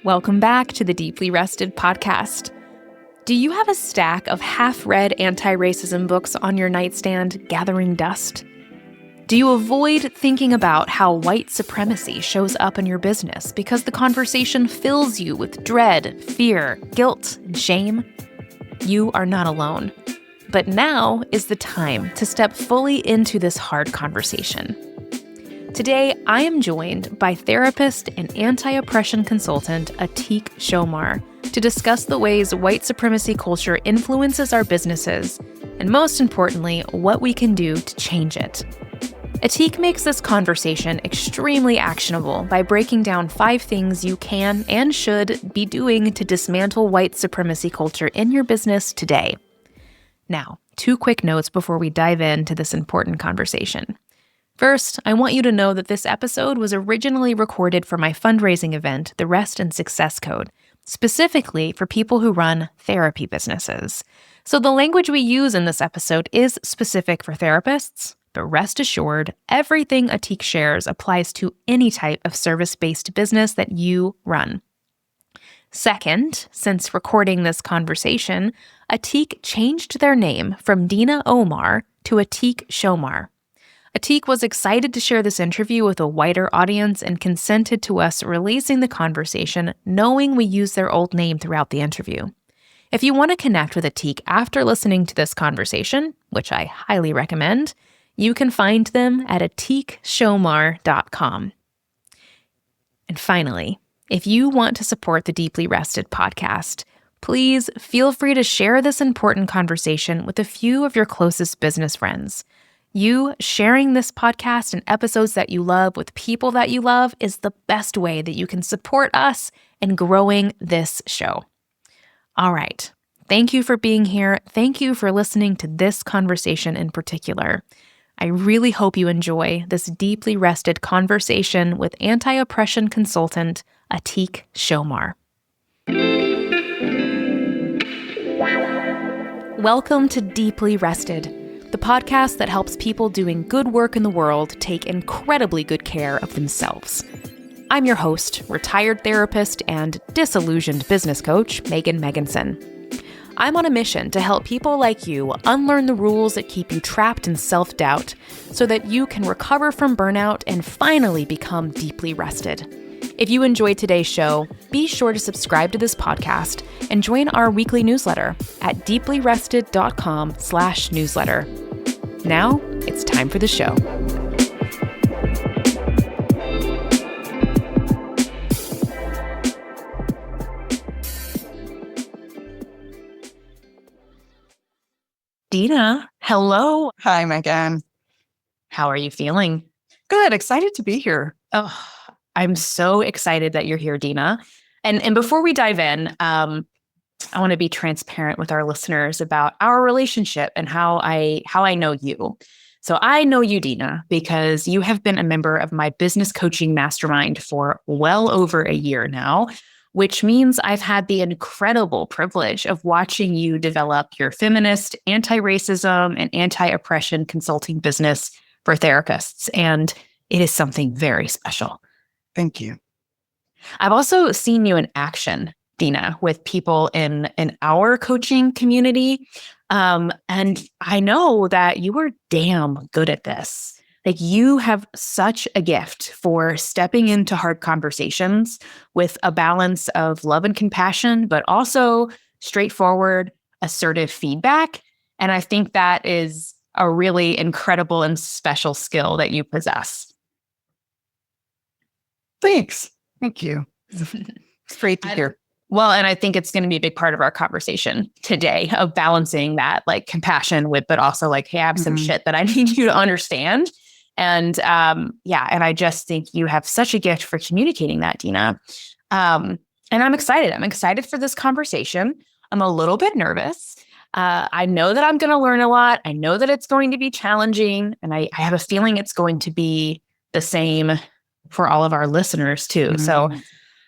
Welcome back to the Deeply Rested podcast. Do you have a stack of half-read anti-racism books on your nightstand gathering dust? Do you avoid thinking about how white supremacy shows up in your business because the conversation fills you with dread, fear, guilt, and shame? You are not alone. But now is the time to step fully into this hard conversation. Today, I am joined by therapist and anti-oppression consultant Atiq Shomar to discuss the ways white supremacy culture influences our businesses, and most importantly, what we can do to change it. Atiq makes this conversation extremely actionable by breaking down 5 things you can and should be doing to dismantle white supremacy culture in your business today. Now, 2 quick notes before we dive into this important conversation. First, I want you to know that this episode was originally recorded for my fundraising event, the Rest and Success Code, specifically for people who run therapy businesses. So the language we use in this episode is specific for therapists, but rest assured, everything Atiq shares applies to any type of service-based business that you run. Second, since recording this conversation, Atiq changed their name from Dina Omar to Atiq Shomar. Atiq was excited to share this interview with a wider audience and consented to us releasing the conversation, knowing we used their old name throughout the interview. If you want to connect with Atiq after listening to this conversation, which I highly recommend, you can find them at atiqshomar.com. And finally, if you want to support the Deeply Rested podcast, please feel free to share this important conversation with a few of your closest business friends. You sharing this podcast and episodes that you love with people that you love is the best way that you can support us in growing this show. All right. Thank you for being here. Thank you for listening to this conversation in particular. I really hope you enjoy this deeply rested conversation with anti-oppression consultant Atiq Shomar. Welcome to Deeply Rested, the podcast that helps people doing good work in the world take incredibly good care of themselves. I'm your host, retired therapist and disillusioned business coach, Megan Megginson. I'm on a mission to help people like you unlearn the rules that keep you trapped in self-doubt so that you can recover from burnout and finally become deeply rested. If you enjoyed today's show, be sure to subscribe to this podcast and join our weekly newsletter at deeplyrested.com/newsletter. Now, it's time for the show. Dina, hello. Hi, Megan. How are you feeling? Good. Excited to be here. Oh, I'm so excited that you're here, Dina. And before we dive in, I want to be transparent with our listeners about our relationship and how I know you. So I know you, Dina, because you have been a member of my business coaching mastermind for well over a year now, which means I've had the incredible privilege of watching you develop your feminist, anti-racism, and anti-oppression consulting business for therapists. And it is something very special. Thank you. I've also seen you in action, Dina, with people in our coaching community. And I know that you are damn good at this. Like, you have such a gift for stepping into hard conversations with a balance of love and compassion, but also straightforward, assertive feedback. And I think that is a really incredible and special skill that you possess. Thanks. Thank you. It's great to hear. Well, and I think it's going to be a big part of our conversation today of balancing that like compassion with, but also like, hey, I have some shit that I need you to understand. And and I just think you have such a gift for communicating that, Dina. And I'm excited. I'm excited for this conversation. I'm a little bit nervous. I know that I'm going to learn a lot. I know that it's going to be challenging. And I have a feeling it's going to be the same for all of our listeners too. So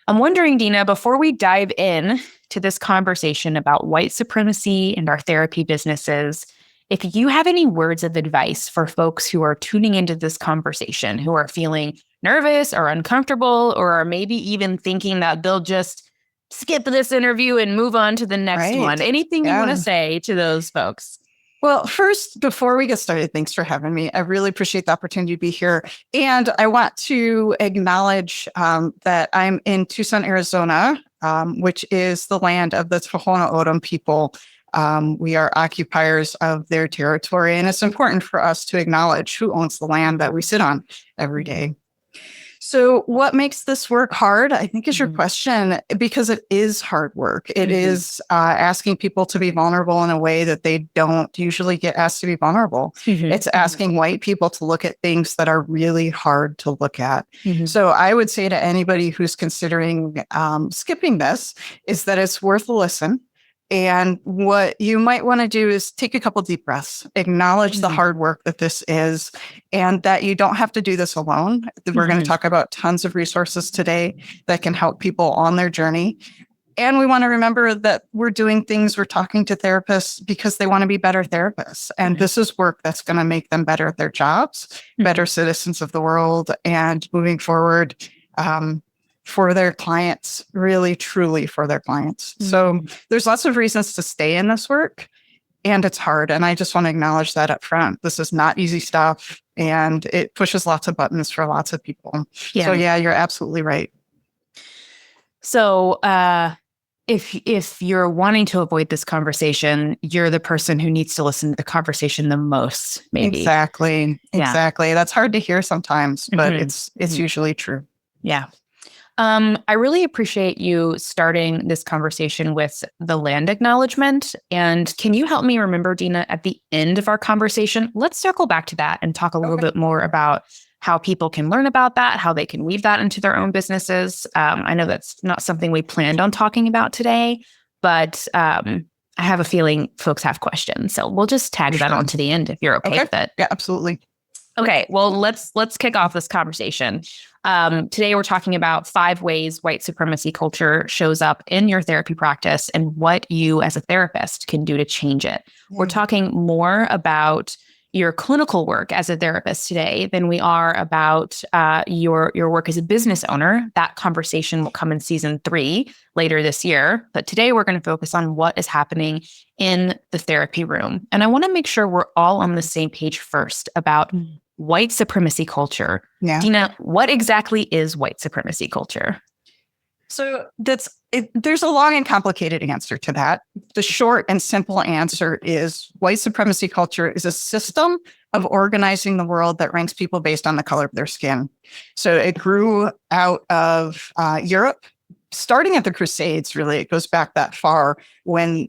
I'm wondering, Dina, before we dive in to this conversation about white supremacy and our therapy businesses, if you have any words of advice for folks who are tuning into this conversation, who are feeling nervous or uncomfortable, or are maybe even thinking that they'll just skip this interview and move on to the next one, anything you want to say to those folks? Well, first, before we get started, thanks for having me. I really appreciate the opportunity to be here. And I want to acknowledge that I'm in Tucson, Arizona, which is the land of the Tohono O'odham people. We are occupiers of their territory, and it's important for us to acknowledge who owns the land that we sit on every day. So what makes this work hard, I think, is your question, because it is hard work. It is asking people to be vulnerable in a way that they don't usually get asked to be vulnerable. It's asking white people to look at things that are really hard to look at. So I would say to anybody who's considering skipping this is that it's worth a listen. And what you might want to do is take a couple deep breaths, acknowledge the hard work that this is, and that you don't have to do this alone. We're going to talk about tons of resources today that can help people on their journey. And we want to remember that we're doing things, we're talking to therapists because they want to be better therapists. And this is work that's going to make them better at their jobs, better citizens of the world, and moving forward, for their clients, really, truly for their clients. So there's lots of reasons to stay in this work, and it's hard. And I just want to acknowledge that up front. This is not easy stuff, and it pushes lots of buttons for lots of people. So yeah, you're absolutely right. So if you're wanting to avoid this conversation, you're the person who needs to listen to the conversation the most, maybe. Exactly. That's hard to hear sometimes, but it's usually true. Yeah. I really appreciate you starting this conversation with the land acknowledgement. And can you help me remember, Dina, at the end of our conversation, let's circle back to that and talk a little bit more about how people can learn about that, how they can weave that into their own businesses. I know that's not something we planned on talking about today, but I have a feeling folks have questions. So we'll just tag that on to the end if you're okay with it. Yeah, absolutely. Okay, well, let's kick off this conversation. Today, we're talking about 5 ways white supremacy culture shows up in your therapy practice and what you as a therapist can do to change it. We're talking more about your clinical work as a therapist today than we are about your work as a business owner. That conversation will come in season 3 later this year. But today, we're going to focus on what is happening in the therapy room. And I want to make sure we're all on the same page first about white supremacy culture. Dina, what exactly is white supremacy culture? So there's a long and complicated answer to that. The short and simple answer is white supremacy culture is a system of organizing the world that ranks people based on the color of their skin. So it grew out of Europe, starting at the Crusades, really. It goes back that far. When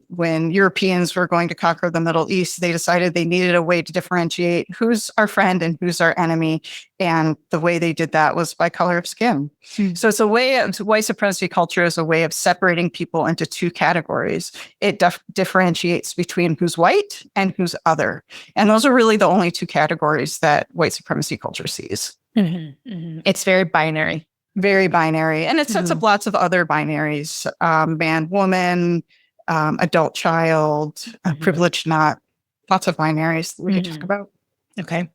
Europeans were going to conquer the Middle East, they decided they needed a way to differentiate who's our friend and who's our enemy. And the way they did that was by color of skin. So it's a way of white supremacy culture is a way of separating people into 2 categories. It differentiates between who's white and who's other. And those are really the only 2 categories that white supremacy culture sees. It's very binary. Very binary. And it sets up lots of other binaries, man, woman, adult child, privileged, not, lots of binaries that we could talk about. Okay.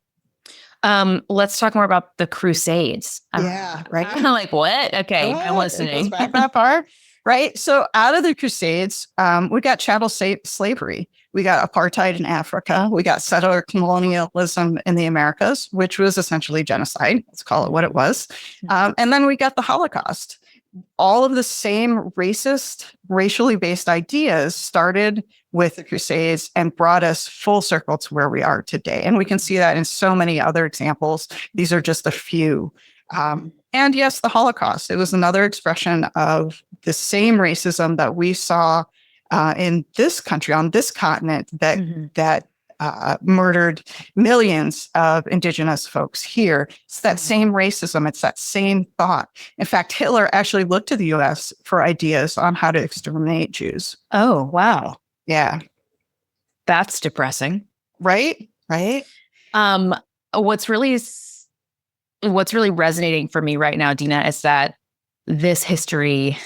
Let's talk more about the Crusades. Right. I'm like, what? Okay, I'm listening. It goes back that far. Right. So out of the Crusades, we got chattel slavery. We got apartheid in Africa. We got settler colonialism in the Americas, which was essentially genocide. Let's call it what it was. And then we got the Holocaust. All of the same racist, racially based ideas started with the Crusades and brought us full circle to where we are today. And we can see that in so many other examples. These are just a few. And yes, the Holocaust, it was another expression of the same racism that we saw in this country, on this continent, that murdered millions of indigenous folks here. It's that same racism. It's that same thought. In fact, Hitler actually looked to the U.S. for ideas on how to exterminate Jews. Oh, wow. Yeah. That's depressing. Right? What's really resonating for me right now, Dina, is that this history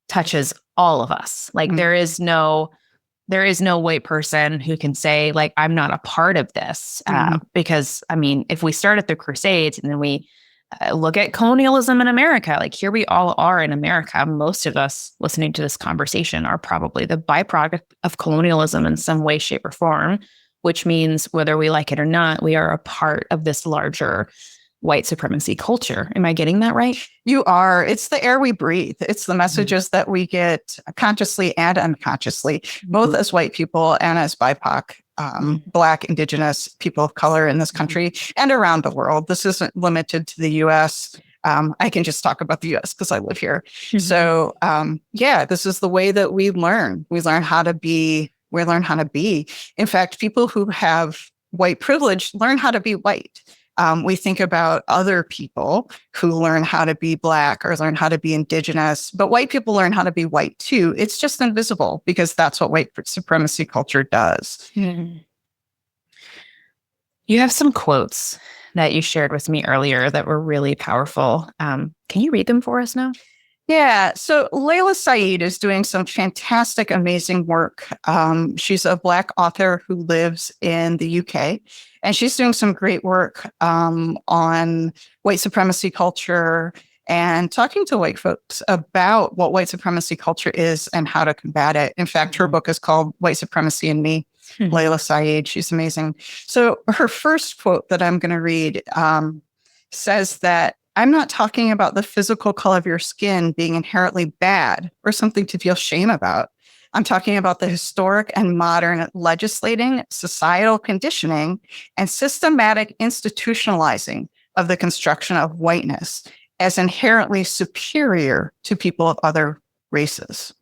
touches all of us. Like there is no there is no white person who can say, like, I'm not a part of this. Because, I mean, if we start at the Crusades and then we look at colonialism in America, like here we all are in America. Most of us listening to this conversation are probably the byproduct of colonialism in some way, shape, or form, which means whether we like it or not, we are a part of this larger white supremacy culture. Am I getting that right? You are. It's the air we breathe. It's the messages that we get consciously and unconsciously, both as white people and as BIPOC, Black, Indigenous people of color in this country and around the world. This isn't limited to the U.S. I can just talk about the U.S. because I live here. So, this is the way that we learn. We learn how to be. We learn how to be. In fact, people who have white privilege learn how to be white. We think about other people who learn how to be Black or learn how to be Indigenous, but white people learn how to be white too. It's just invisible because that's what white supremacy culture does. You have some quotes that you shared with me earlier that were really powerful. Can you read them for us now? Yeah. So Layla Saeed is doing some fantastic, amazing work. She's a Black author who lives in the UK, and she's doing some great work on white supremacy culture and talking to white folks about what white supremacy culture is and how to combat it. In fact, her book is called White Supremacy and Me. Layla Saeed, she's amazing. So her first quote that I'm going to read says that, I'm not talking about the physical color of your skin being inherently bad or something to feel shame about. I'm talking about the historic and modern legislating, societal conditioning, and systematic institutionalizing of the construction of whiteness as inherently superior to people of other races.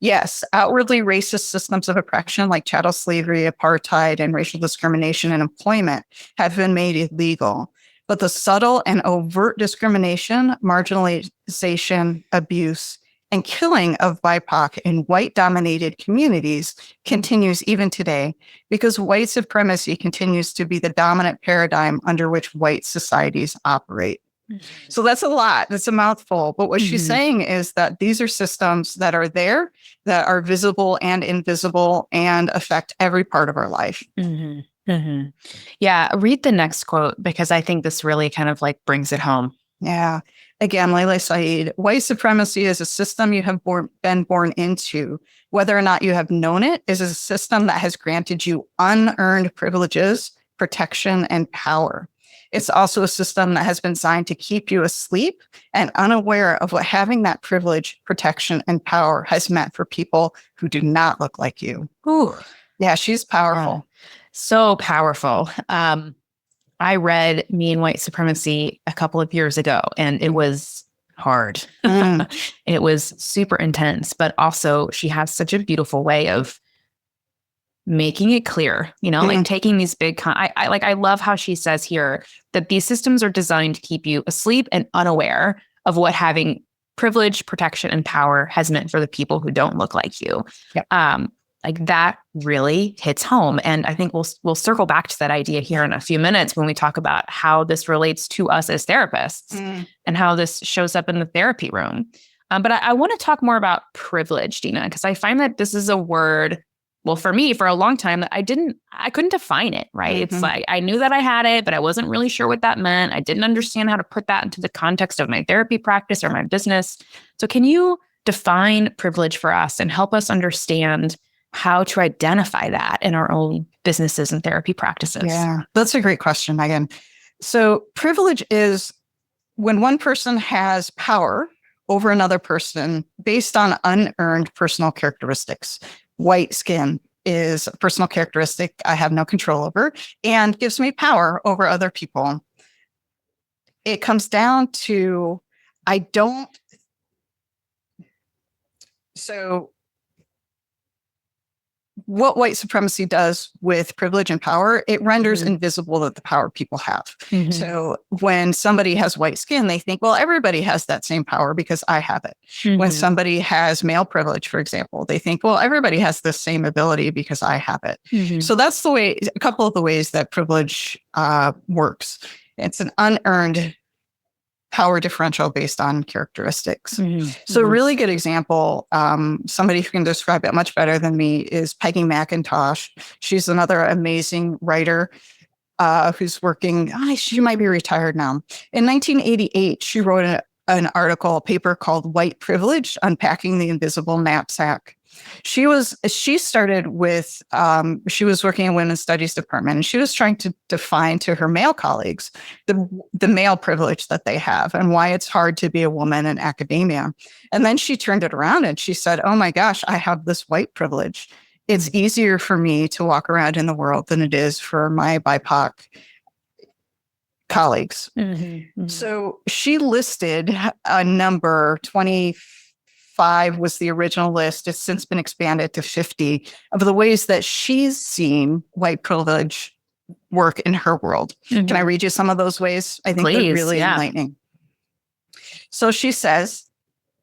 Yes, outwardly racist systems of oppression like chattel slavery, apartheid, and racial discrimination in employment have been made illegal. But the subtle and overt discrimination, marginalization, abuse, and killing of BIPOC in white-dominated communities continues even today because white supremacy continues to be the dominant paradigm under which white societies operate. So that's a lot. That's a mouthful. But what she's saying is that these are systems that are there, that are visible and invisible, and affect every part of our life. Yeah, read the next quote because I think this really kind of like brings it home. Yeah. Again, Layla Saeed, white supremacy is a system you have been born into. Whether or not you have known it is a system that has granted you unearned privileges, protection, and power. It's also a system that has been designed to keep you asleep and unaware of what having that privilege, protection, and power has meant for people who do not look like you. Ooh. Yeah, she's powerful. So powerful. I read Me and White Supremacy a couple of years ago, and it was hard. It was super intense, but also she has such a beautiful way of making it clear, like taking these big, I love how she says here that these systems are designed to keep you asleep and unaware of what having privilege, protection, and power has meant for the people who don't look like you. Yep. Like that really hits home. And I think we'll circle back to that idea here in a few minutes when we talk about how this relates to us as therapists and how this shows up in the therapy room. But I want to talk more about privilege, Dina, because I find that this is a word, well, for me, for a long time, that I couldn't define it, right? It's like, I knew that I had it, but I wasn't really sure what that meant. I didn't understand how to put that into the context of my therapy practice or my business. So can you define privilege for us and help us understand how to identify that in our own businesses and therapy practices? Yeah, that's a great question, Megan. So privilege is when one person has power over another person based on unearned personal characteristics. White skin is a personal characteristic I have no control over and gives me power over other people. It comes down to, what white supremacy does with privilege and power, it renders invisible the power people have. So when somebody has white skin, they think, well, everybody has that same power because I have it. When somebody has male privilege, for example, they think, well, everybody has the same ability because I have it. So that's a couple of the ways that privilege works. It's an unearned power differential based on characteristics. Mm-hmm. So a really good example, somebody who can describe it much better than me is Peggy McIntosh. She's another amazing writer who's working, she might be retired now. In 1988, she wrote an article, a paper called White Privilege, Unpacking the Invisible Knapsack. She started with, she was working in women's studies department, and she was trying to define to her male colleagues the male privilege that they have and why it's hard to be a woman in academia. And then she turned it around and she said, oh my gosh, I have this white privilege. It's easier for me to walk around in the world than it is for my BIPOC colleagues. Mm-hmm. Mm-hmm. So she listed a number, 25 was the original list. It's since been expanded to 50 of the ways that she's seen white privilege work in her world. Mm-hmm. Can I read you some of those ways? I think they're really enlightening. So she says,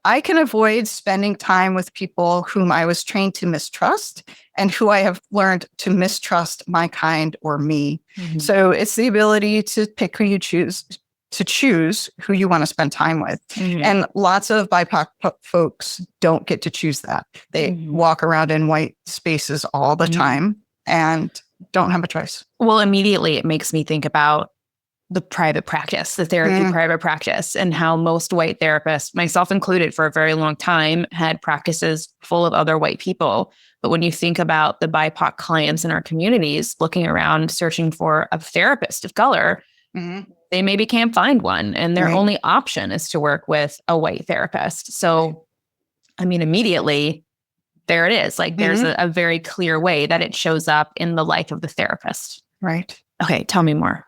I can avoid spending time with people whom I was trained to mistrust and who I have learned to mistrust my kind or me. Mm-hmm. So it's the ability to pick who you choose, to choose who you want to spend time with. Mm-hmm. And lots of BIPOC folks don't get to choose that. They walk around in white spaces all the time and don't have a choice. Well, immediately it makes me think about the private practice, the therapy private practice, and how most white therapists, myself included for a very long time, had practices full of other white people. But when you think about the BIPOC clients in our communities looking around, searching for a therapist of color, they maybe can't find one. And their only option is to work with a white therapist. So, I mean, immediately, there it is. Like there's a very clear way that it shows up in the life of the therapist. Right. Okay, tell me more.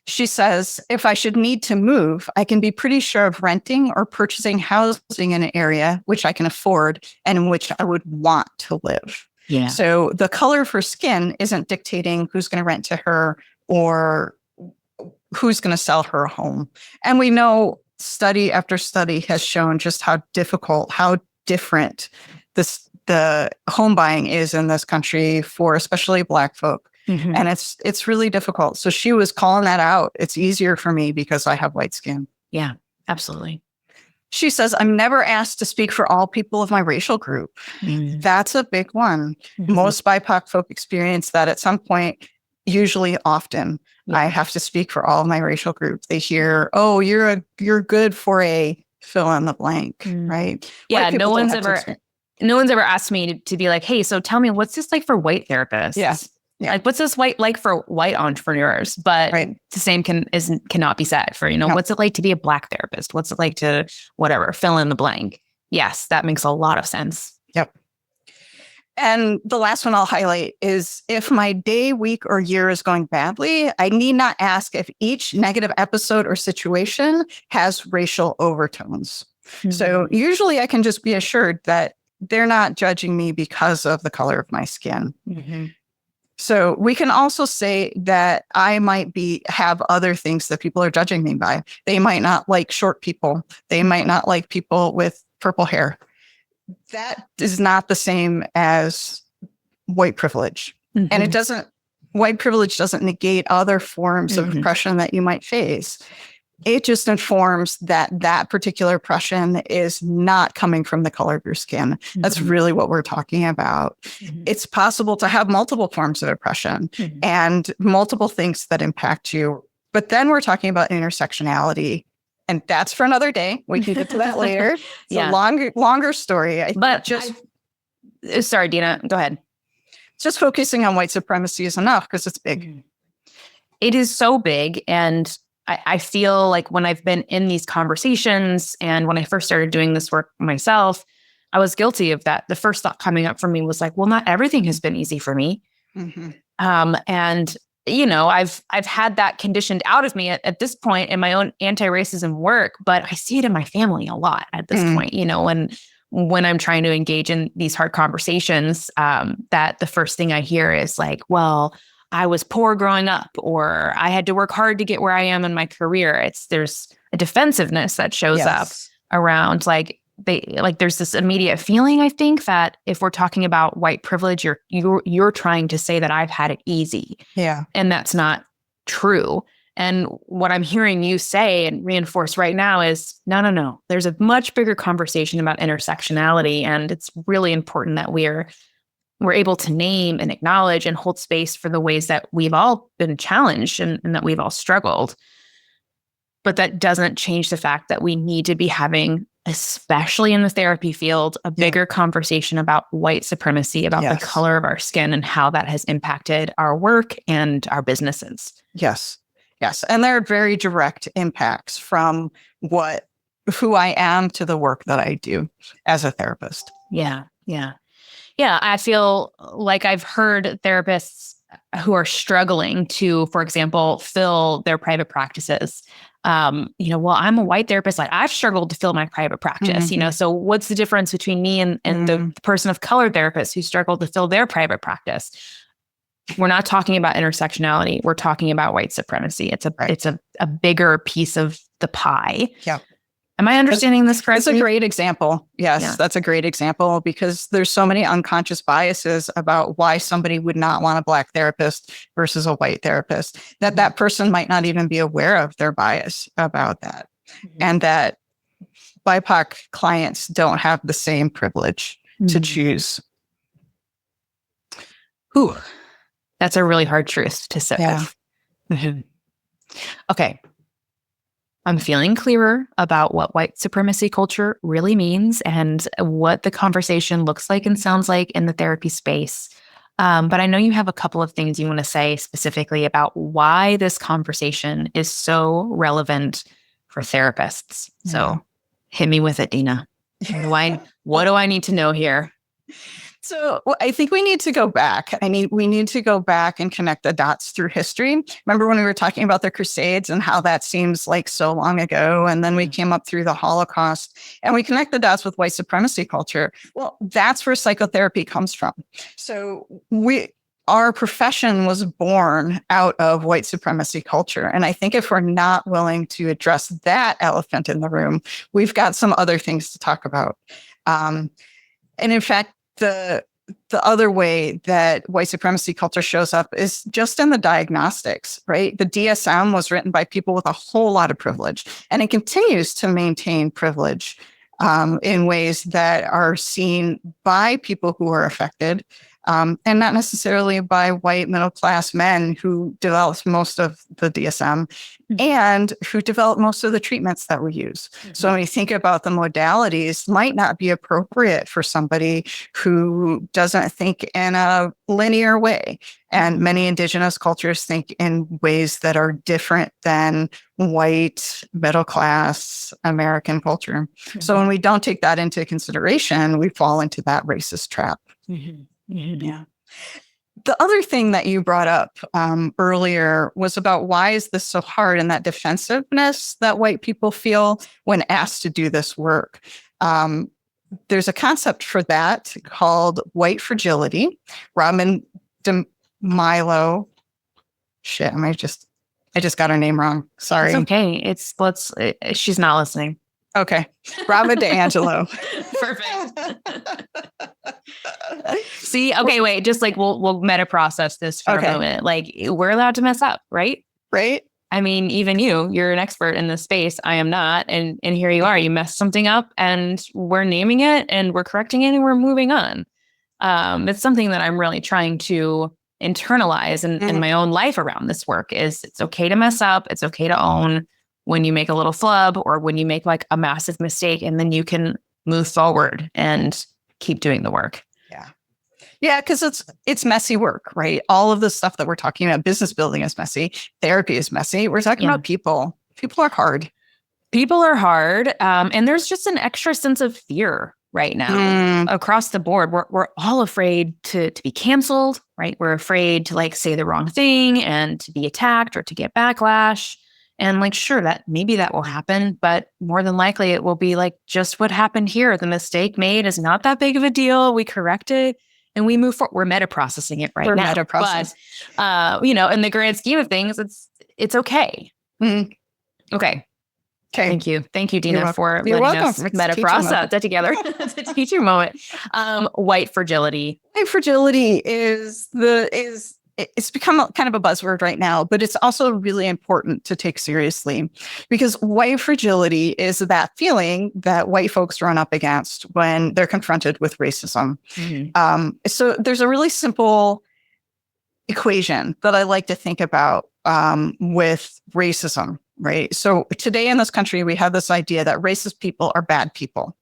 She says, if I should need to move, I can be pretty sure of renting or purchasing housing in an area which I can afford and in which I would want to live. Yeah. So the color of her skin isn't dictating who's going to rent to her or who's going to sell her a home. And we know study after study has shown just how difficult, how different the home buying is in this country for especially Black folk. Mm-hmm. And it's really difficult. So she was calling that out. It's easier for me because I have white skin. Yeah, absolutely. She says, I'm never asked to speak for all people of my racial group. Mm-hmm. That's a big one. Mm-hmm. Most BIPOC folk experience that at some point, usually often. Yeah. I have to speak for all of my racial group. They hear, oh, you're good for a fill in the blank, right? Yeah, no one's ever asked me to be like, hey, so tell me, what's this like for white therapists? Yes. Yeah. Like, what's this like for white entrepreneurs? But the same cannot be said for, what's it like to be a Black therapist? What's it like to whatever, fill in the blank? Yes, that makes a lot of sense. Yep. And the last one I'll highlight is if my day, week, or year is going badly, I need not ask if each negative episode or situation has racial overtones. Mm-hmm. So usually I can just be assured that they're not judging me because of the color of my skin. Mm-hmm. So we can also say that I might have other things that people are judging me by. They might not like short people. They might not like people with purple hair. That is not the same as white privilege. Mm-hmm. And white privilege doesn't negate other forms of oppression that you might face. It just informs that particular oppression is not coming from the color of your skin. Mm-hmm. That's really what we're talking about. Mm-hmm. It's possible to have multiple forms of oppression and multiple things that impact you. But then we're talking about intersectionality. And that's for another day. We can get to that later. It's a longer story. Sorry, Dina, go ahead. Just focusing on white supremacy is enough because it's big. It is so big. And I feel like when I've been in these conversations and when I first started doing this work myself, I was guilty of that. The first thought coming up for me was like, well, not everything has been easy for me. Mm-hmm. And I've had that conditioned out of me at this point in my own anti-racism work, but I see it in my family a lot at this point, when I'm trying to engage in these hard conversations, that the first thing I hear is like, well, I was poor growing up, or I had to work hard to get where I am in my career. There's a defensiveness that shows up around there's this immediate feeling, I think, that if we're talking about white privilege, you're trying to say that I've had it easy. Yeah. And that's not true. And what I'm hearing you say and reinforce right now is no. There's a much bigger conversation about intersectionality. And it's really important that we're able to name and acknowledge and hold space for the ways that we've all been challenged and that we've all struggled. But that doesn't change the fact that we need to be having, especially in the therapy field, a bigger conversation about white supremacy, about the color of our skin and how that has impacted our work and our businesses. Yes. And there are very direct impacts from who I am to the work that I do as a therapist. Yeah. I feel like I've heard therapists who are struggling to, for example, fill their private practices. Well, I'm a white therapist. Like I've struggled to fill my private practice, so what's the difference between me and the person of color therapist who struggled to fill their private practice? We're not talking about intersectionality. We're talking about white supremacy. It's a bigger piece of the pie. Yeah. Am I understanding this correctly? It's a great example. Yes, that's a great example because there's so many unconscious biases about why somebody would not want a Black therapist versus a white therapist, that person might not even be aware of their bias about that. And that BIPOC clients don't have the same privilege to choose. Ooh, that's a really hard truth to sit with. Okay. I'm feeling clearer about what white supremacy culture really means and what the conversation looks like and sounds like in the therapy space. But I know you have a couple of things you want to say specifically about why this conversation is so relevant for therapists. So hit me with it, Dina. What do I need to know here? So I think we need to go back. We need to go back and connect the dots through history. Remember when we were talking about the Crusades and how that seems like so long ago? And then we came up through the Holocaust and we connect the dots with white supremacy culture. Well, that's where psychotherapy comes from. So our profession was born out of white supremacy culture. And I think if we're not willing to address that elephant in the room, we've got some other things to talk about. And in fact, the other way that white supremacy culture shows up is just in the diagnostics, right? The DSM was written by people with a whole lot of privilege, and it continues to maintain privilege in ways that are seen by people who are affected, and not necessarily by white middle-class men who developed most of the DSM and who developed most of the treatments that we use. So when you think about the modalities, might not be appropriate for somebody who doesn't think in a linear way. And many indigenous cultures think in ways that are different than white middle-class American culture. So when we don't take that into consideration, we fall into that racist trap. Yeah. The other thing that you brought up earlier was about why is this so hard and that defensiveness that white people feel when asked to do this work. There's a concept for that called white fragility. Robin DeMilo. Shit, I just got her name wrong. Sorry. It's okay. She's not listening. Okay. Robin DeAngelo. Perfect. See, okay, wait, just like we'll meta process this for a moment. Like we're allowed to mess up, right? Right. I mean, even you're an expert in this space. I am not. And here you are, you messed something up and we're naming it and we're correcting it and we're moving on. It's something that I'm really trying to internalize in my own life around this work is it's okay to mess up. It's okay to own when you make a little flub or when you make like a massive mistake, and then you can move forward and keep doing the work. Yeah, because it's messy work, right? All of the stuff that we're talking about, business building is messy, therapy is messy. We're talking about people. People are hard. People are hard. And there's just an extra sense of fear right now across the board. We're all afraid to be canceled, right? We're afraid to like say the wrong thing and to be attacked or to get backlash. And like, sure, that maybe that will happen, but more than likely it will be like just what happened here. The mistake made is not that big of a deal. We correct it and we move forward. We're meta processing it right now. But in the grand scheme of things, it's okay. Okay. Thank you, Dina, for letting us meta process that together. It's a teacher moment. White fragility. White fragility is it's become kind of a buzzword right now, but it's also really important to take seriously, because white fragility is that feeling that white folks run up against when they're confronted with racism. So there's a really simple equation that I like to think about with racism, right? So today in this country, we have this idea that racist people are bad people,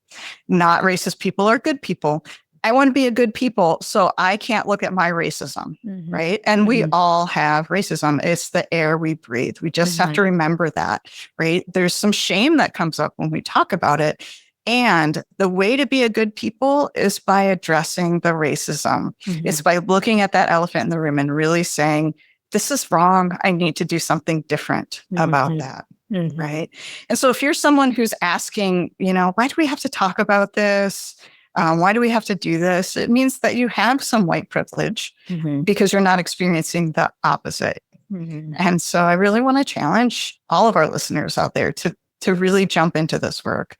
not racist people are good people. I want to be a good people, so I can't look at my racism, right? And we all have racism. It's the air we breathe. We just have to remember that, right? There's some shame that comes up when we talk about it. And the way to be a good people is by addressing the racism. It's by looking at that elephant in the room and really saying, this is wrong. I need to do something different about that. Right. And so if you're someone who's asking, why do we have to talk about this? Why do we have to do this? It means that you have some white privilege because you're not experiencing the opposite. And so I really want to challenge all of our listeners out there to really jump into this work.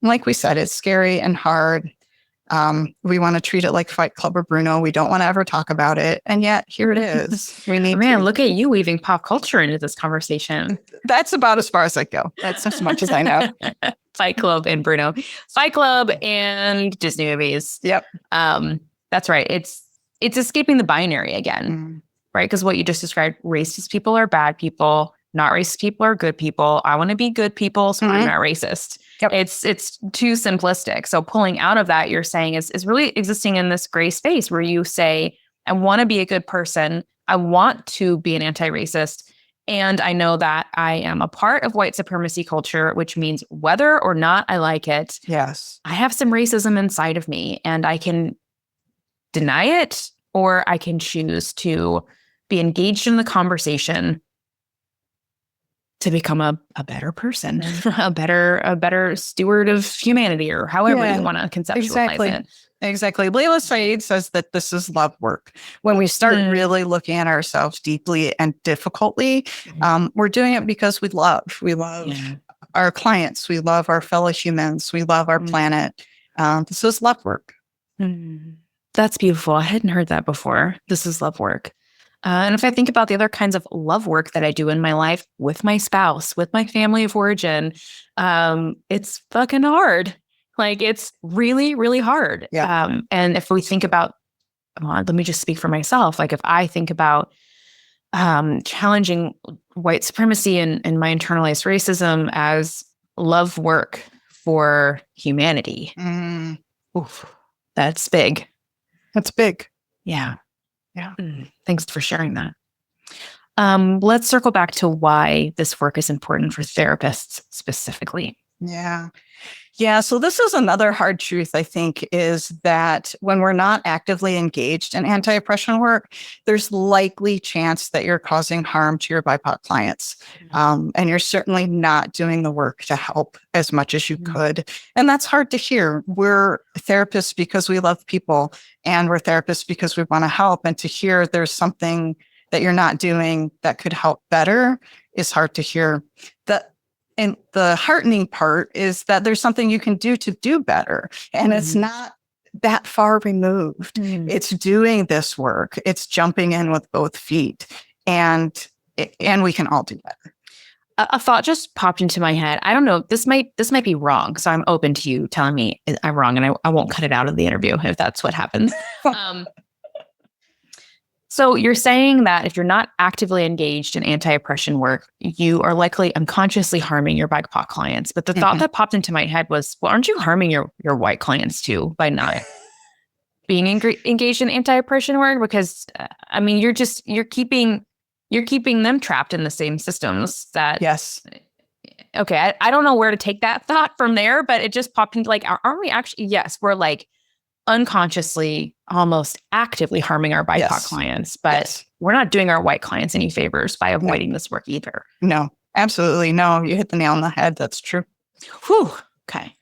Like we said, it's scary and hard. We want to treat it like Fight Club or Bruno. We don't want to ever talk about it. And yet here it is. We need look at you weaving pop culture into this conversation. That's about as far as I go. That's as much as I know. Fight Club and Bruno. Fight Club and Disney movies. Yep. That's right. It's escaping the binary again, right? Because what you just described, racist people are bad people, not racist people are good people. I want to be good people, so I'm not racist. Yep. It's too simplistic. So pulling out of that, you're saying is really existing in this gray space where you say, I want to be a good person. I want to be an anti-racist. And I know that I am a part of white supremacy culture, which means whether or not I like it, yes, I have some racism inside of me, and I can deny it, or I can choose to be engaged in the conversation to become a better person, a better steward of humanity, or however you want to conceptualize it. Exactly. Layla Saeed says that this is love work. When we start really looking at ourselves deeply and difficultly, we're doing it because we love. We love our clients. We love our fellow humans. We love our planet. This is love work. That's beautiful. I hadn't heard that before. This is love work. And if I think about the other kinds of love work that I do in my life with my spouse, with my family of origin, it's fucking hard. Like, it's really, really hard. Yeah. And if we think about, let me just speak for myself. Like, if I think about challenging white supremacy and my internalized racism as love work for humanity, that's big. That's big. Yeah. Yeah. Thanks for sharing that. Let's circle back to why this work is important for therapists specifically. Yeah. So this is another hard truth, I think, is that when we're not actively engaged in anti-oppression work, there's likely chance that you're causing harm to your BIPOC clients. And you're certainly not doing the work to help as much as you could. And that's hard to hear. We're therapists because we love people, and we're therapists because we want to help. And to hear there's something that you're not doing that could help better is hard to hear. And the heartening part is that there's something you can do to do better. And it's not that far removed. It's doing this work. It's jumping in with both feet. And we can all do better. A thought just popped into my head. I don't know. This might be wrong. So I'm open to you telling me I'm wrong, and I won't cut it out of the interview if that's what happens. So you're saying that if you're not actively engaged in anti-oppression work, you are likely unconsciously harming your BIPOC clients. But the thought that popped into my head was, well, aren't you harming your white clients too by not being engaged in anti-oppression work? Because I mean, you're keeping them trapped in the same systems that. Yes. Okay, I don't know where to take that thought from there, but it just popped into, like, aren't we actually? Yes, we're like unconsciously, almost actively harming our BIPOC clients, but we're not doing our white clients any favors by avoiding this work either. No, absolutely. No, you hit the nail on the head. That's true. Whew. Okay.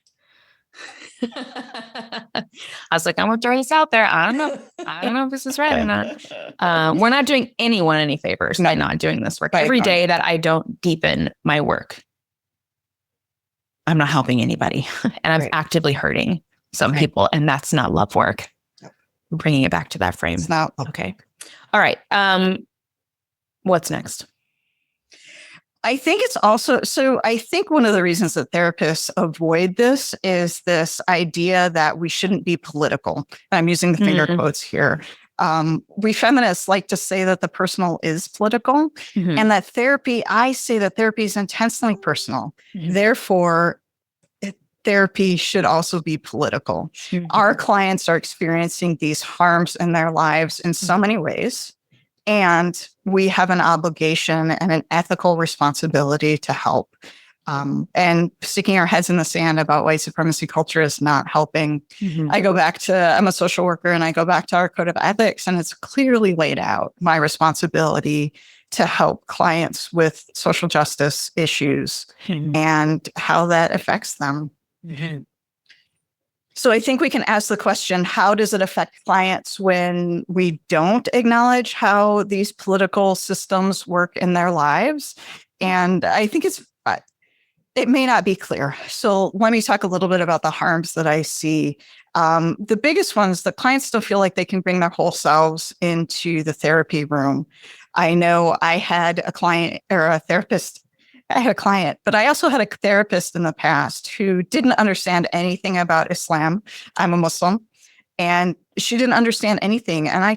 I was like, I'm going to throw this out there. I don't know if this is right or not. We're not doing anyone any favors by not doing this work. Every day that I don't deepen my work, I'm not helping anybody. And I'm actively hurting some people, and that's not love work. Bringing it back to that frame. It's not. Okay. All right. What's next? I think it's also, so I think one of the reasons that therapists avoid this is this idea that we shouldn't be political. I'm using the finger quotes here. We feminists like to say that the personal is political, and that therapy, I say that therapy is intensely personal. Therefore, therapy should also be political. Our clients are experiencing these harms in their lives in so many ways. And we have an obligation and an ethical responsibility to help. And sticking our heads in the sand about white supremacy culture is not helping. I go back to, I'm a social worker, and I go back to our code of ethics, and it's clearly laid out my responsibility to help clients with social justice issues and how that affects them. So I think we can ask the question, how does it affect clients when we don't acknowledge how these political systems work in their lives? And I think it may not be clear. So let me talk a little bit about the harms that I see. The biggest ones, the clients don't feel like they can bring their whole selves into the therapy room. I know I had a client or a therapist. I had a client, but I also had a therapist in the past who didn't understand anything about Islam. I'm a Muslim, and she didn't understand anything. And I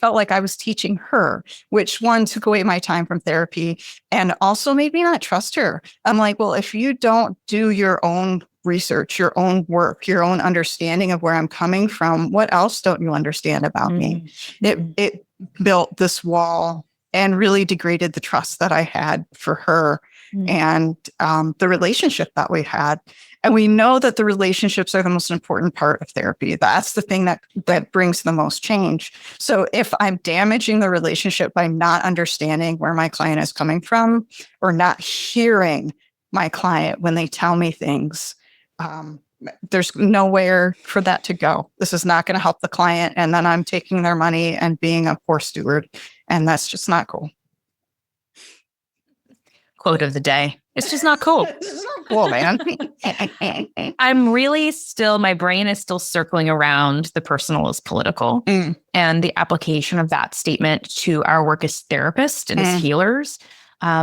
felt like I was teaching her, which one took away my time from therapy and also made me not trust her. I'm like, well, if you don't do your own research, your own work, your own understanding of where I'm coming from, what else don't you understand about me? It built this wall and really degraded the trust that I had for her and the relationship that we had. And we know that the relationships are the most important part of therapy. That's the thing that brings the most change. So if I'm damaging the relationship by not understanding where my client is coming from or not hearing my client when they tell me things, there's nowhere for that to go. This is not going to help the client. And then I'm taking their money and being a poor steward. And that's just not cool. Quote of the day. It's just not cool. It's not cool, man. I'm really still, my brain is still circling around the personal is political and the application of that statement to our work as therapists and as healers.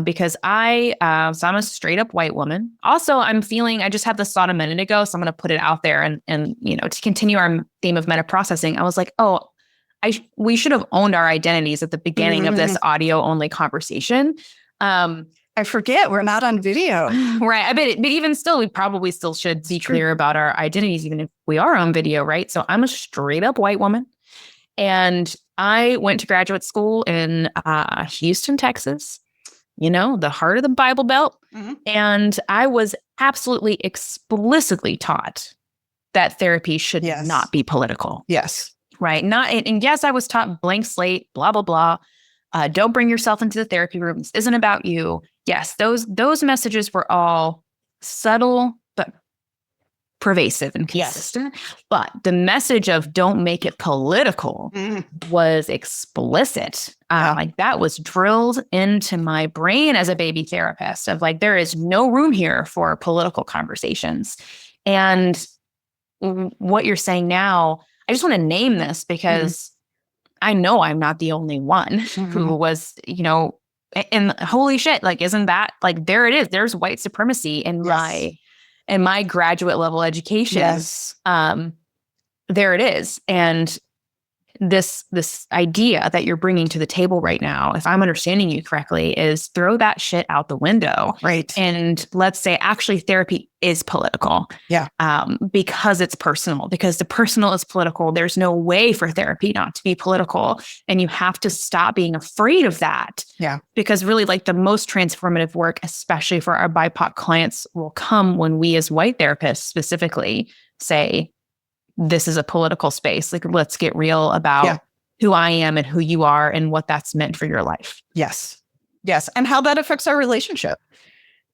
Because so I'm a straight up white woman. Also, I just had this thought a minute ago, so I'm going to put it out there and to continue our theme of meta processing, I was like, we should have owned our identities at the beginning of this audio only conversation. I forget we're not on video. Right. But even still, we probably still should be clear about our identities, even if we are on video, right? So I'm a straight up white woman. And I went to graduate school in Houston, Texas, the heart of the Bible Belt. And I was absolutely explicitly taught that therapy should not be political. Yes. Right. And yes, I was taught blank slate, blah, blah, blah. Don't bring yourself into the therapy room. This isn't about you. Yes, those messages were all subtle but pervasive and consistent. But the message of don't make it political was explicit. Like that was drilled into my brain as a baby therapist of like, there is no room here for political conversations. And what you're saying now, I just want to name this because I know I'm not the only one who was, and holy shit, like, isn't that like, there it is. There's white supremacy in my graduate level education. Yes. There it is. And this idea that you're bringing to the table right now, if I'm understanding you correctly, is throw that shit out the window. Right. And let's say actually therapy is political. Yeah. Because it's personal, because the personal is political. There's no way for therapy not to be political. And you have to stop being afraid of that. Yeah. Because really like the most transformative work, especially for our BIPOC clients, will come when we as white therapists specifically say, this is a political space. Like, let's get real about who I am and who you are and what that's meant for your life. Yes. Yes. And how that affects our relationship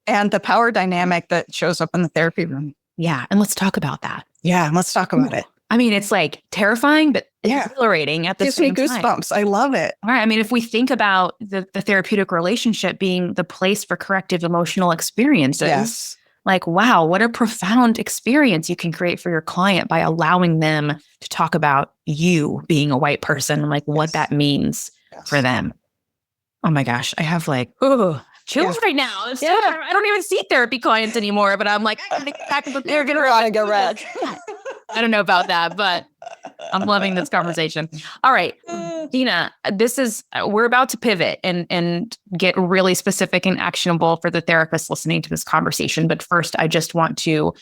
and the power dynamic that shows up in the therapy room. Yeah. And let's talk about that. Yeah. Let's talk about it. I mean, it's like terrifying, but exhilarating at the same time. Gives me goosebumps. I love it. All right. I mean, if we think about the therapeutic relationship being the place for corrective emotional experiences, like, wow, what a profound experience you can create for your client by allowing them to talk about you being a white person and like what that means for them. Oh my gosh, I have like chills right now. So I don't even see therapy clients anymore, but I'm like, you're gonna want to get red. I don't know about that, but I'm loving this conversation. All right, Dina, we're about to pivot and get really specific and actionable for the therapists listening to this conversation. But first, I just want to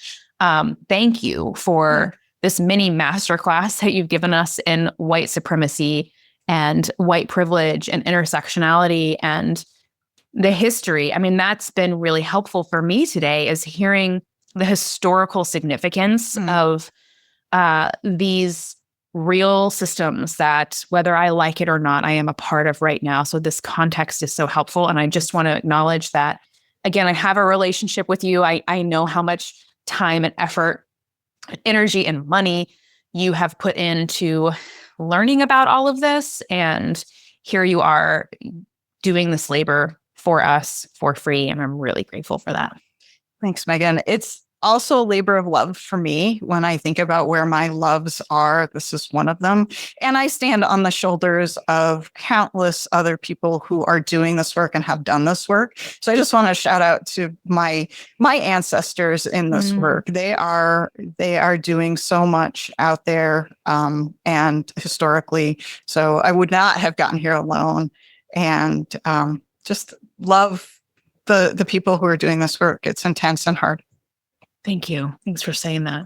thank you for this mini masterclass that you've given us in white supremacy and white privilege and intersectionality and the history. I mean, that's been really helpful for me today, is hearing the historical significance of these real systems that, whether I like it or not, I am a part of right now. So this context is so helpful. And I just want to acknowledge that, again, I have a relationship with you. I know how much time and effort, energy and money you have put into learning about all of this. And here you are doing this labor for us for free. And I'm really grateful for that. Thanks, Megan. It's also a labor of love for me. When I think about where my loves are, this is one of them. And I stand on the shoulders of countless other people who are doing this work and have done this work. So I just want to shout out to my ancestors in this work. They are doing so much out there and historically. So I would not have gotten here alone. And just love the people who are doing this work. It's intense and hard. Thank you. Thanks for saying that.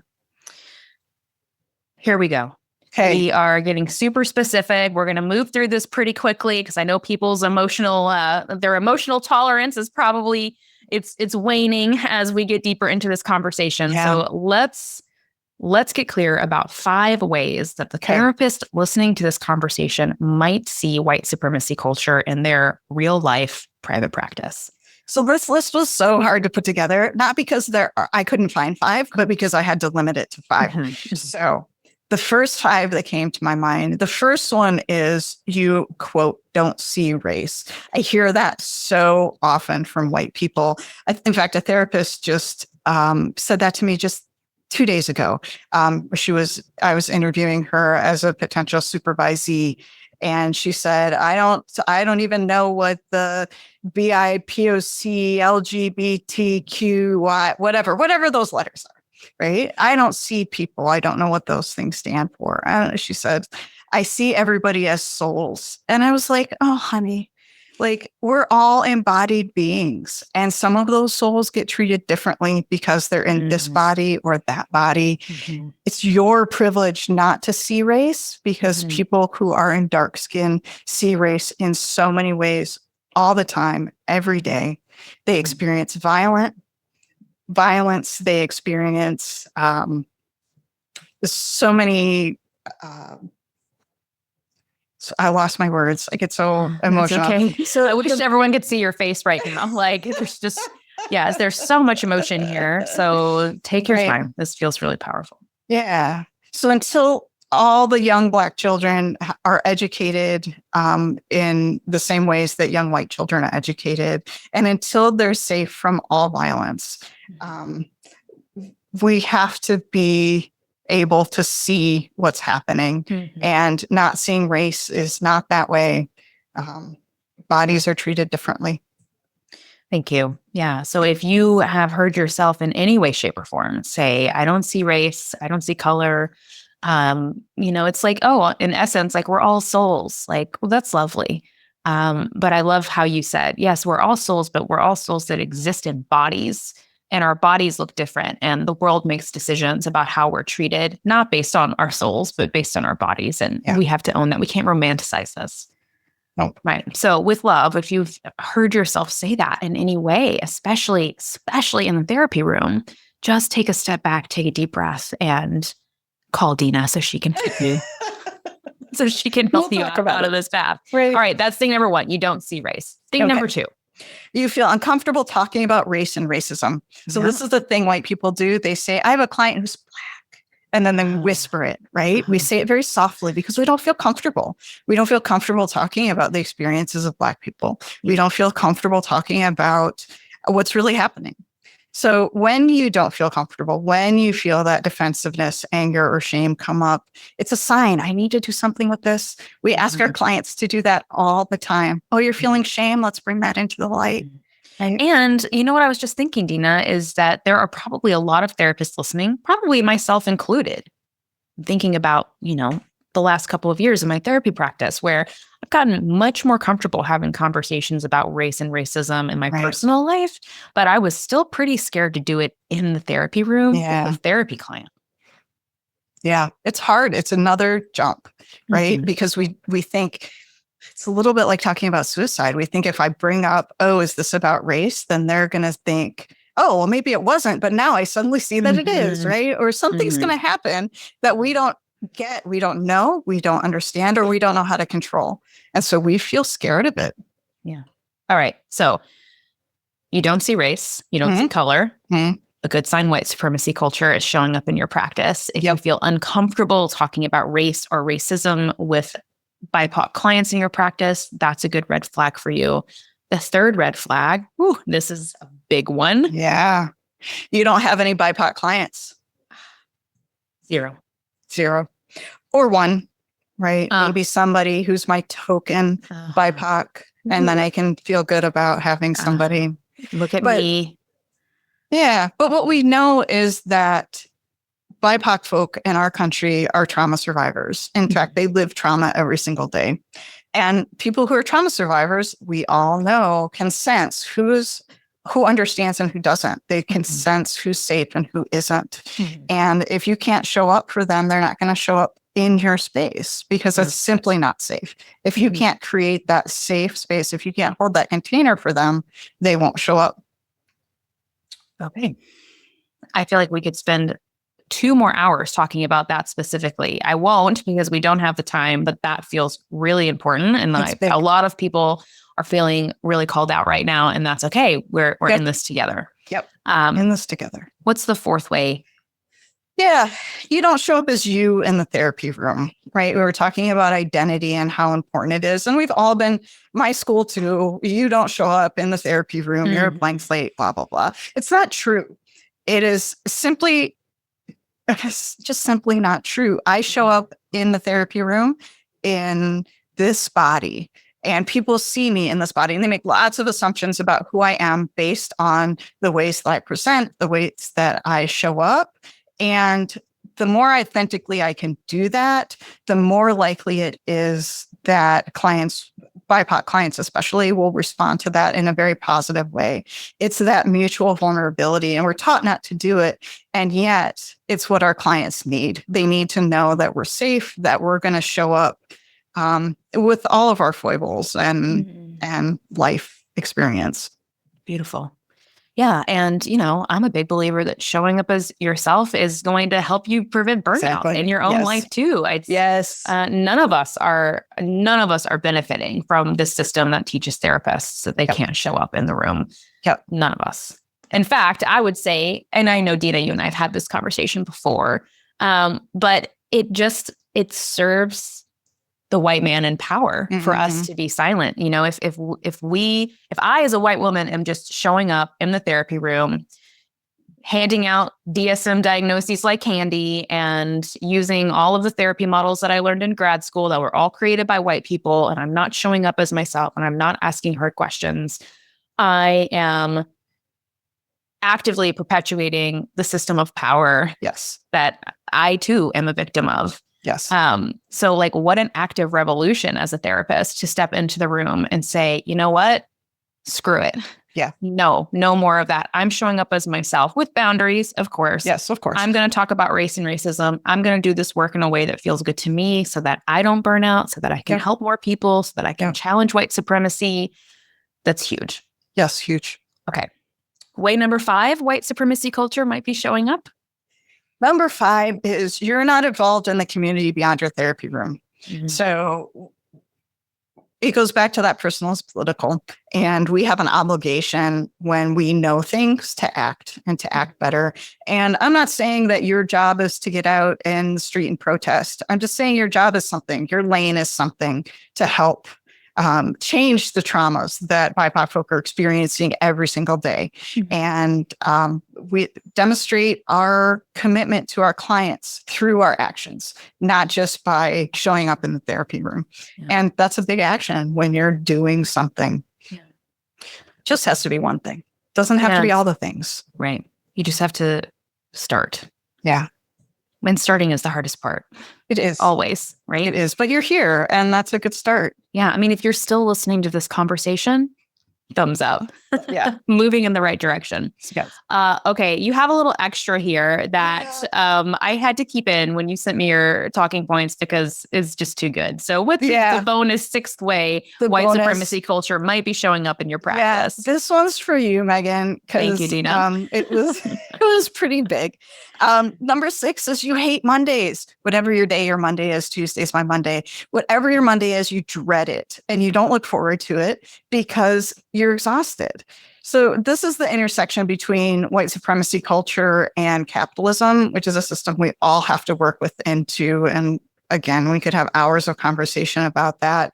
Here we go. Okay. We are getting super specific. We're going to move through this pretty quickly because I know people's their emotional tolerance is probably, it's waning as we get deeper into this conversation. Yeah. So let's get clear about 5 ways that the therapist listening to this conversation might see white supremacy culture in their real life private practice. So this list was so hard to put together, not because I couldn't find 5, but because I had to limit it to 5. So the first 5 that came to my mind, the first one is, you quote, don't see race. I hear that so often from white people. In fact, a therapist just said that to me just 2 days ago. I was interviewing her as a potential supervisee. And she said, I don't even know what the BIPOC, LGBTQY, whatever those letters are, right? I don't see people. I don't know what those things stand for. She said, I see everybody as souls. And I was like, oh, honey, like, we're all embodied beings. And some of those souls get treated differently because they're in this body or that body. It's your privilege not to see race, because people who are in dark skin see race in so many ways all the time, every day. They experience violence. They experience so many... I lost my words. I get so emotional. Okay. So I wish everyone could see your face right now. Like, there's just, there's so much emotion here. So take your time. This feels really powerful. Yeah. So until all the young Black children are educated in the same ways that young white children are educated, and until they're safe from all violence, we have to be able to see what's happening. And not seeing race is not that way. Bodies are treated differently. Thank you. Yeah. So if you have heard yourself in any way, shape, or form say, I don't see race, I don't see color, it's like, oh, in essence, like, we're all souls. Like, well, that's lovely. But I love how you said, yes, we're all souls, but we're all souls that exist in bodies. And our bodies look different, and the world makes decisions about how we're treated, not based on our souls, but based on our bodies. And we have to own that. We can't romanticize this. Nope. Right. So with love, if you've heard yourself say that in any way, especially in the therapy room, just take a step back, take a deep breath, and call Dina so she can help you. So she can help you out of this path. Right. All right. That's thing number 1. You don't see race. Thing number 2. You feel uncomfortable talking about race and racism. So this is the thing white people do. They say, I have a client who's Black. And then they whisper it, right? We say it very softly because we don't feel comfortable. We don't feel comfortable talking about the experiences of Black people. We don't feel comfortable talking about what's really happening. So when you don't feel comfortable, when you feel that defensiveness, anger, or shame come up, it's a sign. I need to do something with this. We ask our clients to do that all the time. Oh, you're feeling shame? Let's bring that into the light. Right? And you know what I was just thinking, Dina, is that there are probably a lot of therapists listening, probably myself included, thinking about, the last couple of years of my therapy practice where I've gotten much more comfortable having conversations about race and racism in my personal life, but I was still pretty scared to do it in the therapy room with a therapy client. Yeah, it's hard. It's another jump, right? Because we think it's a little bit like talking about suicide. We think if I bring up, oh, is this about race? Then they're going to think, oh, well, maybe it wasn't, but now I suddenly see that it is, right? Or something's going to happen that we don't get, we don't know, we don't understand, or we don't know how to control. And so we feel scared of it. Yeah. All right. So you don't see race, you don't see color. A good sign white supremacy culture is showing up in your practice. If you feel uncomfortable talking about race or racism with BIPOC clients in your practice, that's a good red flag for you. The third red flag, this is a big one. Yeah. You don't have any BIPOC clients. Zero. Or one, right? Maybe somebody who's my token BIPOC, and then I can feel good about having somebody. Look at me. Yeah. But what we know is that BIPOC folk in our country are trauma survivors. In fact, they live trauma every single day. And people who are trauma survivors, we all know, can sense who understands and who doesn't. They can sense who's safe and who isn't. And if you can't show up for them, they're not going to show up in your space because it's simply not safe. If you can't create that safe space, if you can't hold that container for them, they won't show up. Okay. I feel like we could spend 2 more hours talking about that specifically. I won't because we don't have the time, but that feels really important. And a lot of people are feeling really called out right now, and that's okay. We're in this together. Yep. In this together. What's the fourth way? Yeah. You don't show up as you in the therapy room, right? We were talking about identity and how important it is. And we've all been, my school too, you don't show up in the therapy room. You're a blank slate, blah, blah, blah. It's not true. It is just simply not true. I show up in the therapy room in this body, and people see me in this body, and they make lots of assumptions about who I am based on the ways that I present, the ways that I show up. And the more authentically I can do that, the more likely it is that clients, BIPOC clients especially, will respond to that in a very positive way. It's that mutual vulnerability, and we're taught not to do it. And yet it's what our clients need. They need to know that we're safe, that we're going to show up with all of our foibles and life experience. Beautiful. Yeah. And, I'm a big believer that showing up as yourself is going to help you prevent burnout in your own life too. None of us are benefiting from this system that teaches therapists that they can't show up in the room. None of us. In fact, I would say, and I know, Dina, you and I have had this conversation before, but it serves the white man in power for us to be silent. If I as a white woman am just showing up in the therapy room, handing out DSM diagnoses like candy and using all of the therapy models that I learned in grad school that were all created by white people, and I'm not showing up as myself and I'm not asking hard questions, I am actively perpetuating the system of power that I too am a victim of. So what an active revolution as a therapist to step into the room and say, you know what? Screw it. No more of that. I'm showing up as myself with boundaries, of course. Yes, of course. I'm going to talk about race and racism. I'm going to do this work in a way that feels good to me so that I don't burn out, so that I can help more people, so that I can challenge white supremacy. That's huge. Yes, huge. Okay. Way number 5, white supremacy culture might be showing up. Number 5 is you're not involved in the community beyond your therapy room. So it goes back to that personal is political. And we have an obligation when we know things to act and to act better. And I'm not saying that your job is to get out in the street and protest. I'm just saying your job is something, your lane is something to help change the traumas that BIPOC folk are experiencing every single day. Mm-hmm. And we demonstrate our commitment to our clients through our actions, not just by showing up in the therapy room. Yeah. And that's a big action when you're doing something. Yeah. Just has to be one thing. Doesn't have to be all the things. Right. You just have to start. Yeah. And starting is the hardest part. It is. Always, right? It is. But you're here, and that's a good start. Yeah. I mean, if you're still listening to this conversation, thumbs up. Yeah. Moving in the right direction. Yes. Okay. You have a little extra here that I had to keep in when you sent me your talking points because it's just too good. So what's the bonus sixth way white supremacy culture might be showing up in your practice? Yeah, this one's for you, Megan. Thank you, Dina. It was pretty big. Number 6 is you hate Mondays. Whatever your day or Monday is, Tuesday's my Monday. Whatever your Monday is, you dread it and you don't look forward to it because you're exhausted. So this is the intersection between white supremacy culture and capitalism, which is a system we all have to work within too. And again, we could have hours of conversation about that.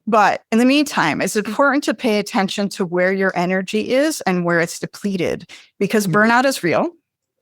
But in the meantime, it's important to pay attention to where your energy is and where it's depleted because burnout is real.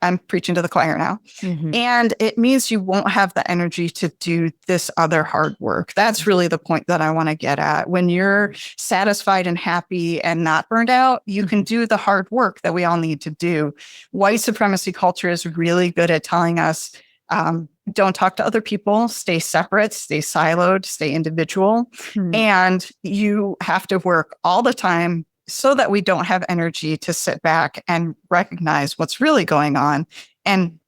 I'm preaching to the choir now. Mm-hmm. And it means you won't have the energy to do this other hard work. That's really the point that I want to get at. When you're satisfied and happy and not burned out, you can do the hard work that we all need to do. White supremacy culture is really good at telling us, don't talk to other people, stay separate, stay siloed, stay individual. Mm-hmm. And you have to work all the time so that we don't have energy to sit back and recognize what's really going on and,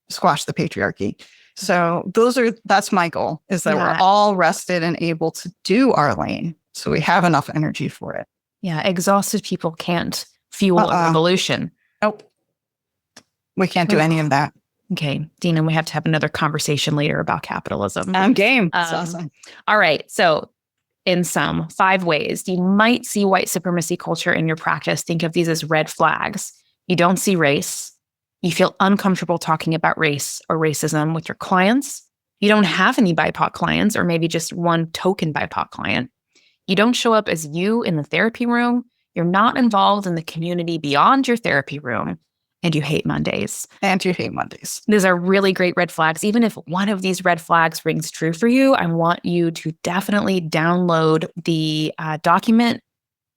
squash the patriarchy. So that's my goal, is that we're all rested and able to do our lane. So we have enough energy for it. Yeah. Exhausted people can't fuel a revolution. Nope. We can't do any of that. Okay, Dina, we have to have another conversation later about capitalism. I'm game. That's awesome. All right. So in sum, 5 ways you might see white supremacy culture in your practice. Think of these as red flags. You don't see race. You feel uncomfortable talking about race or racism with your clients. You don't have any BIPOC clients, or maybe just one token BIPOC client. You don't show up as you in the therapy room. You're not involved in the community beyond your therapy room. And you hate Mondays. These are really great red flags. Even if one of these red flags rings true for you, I want you to definitely download the document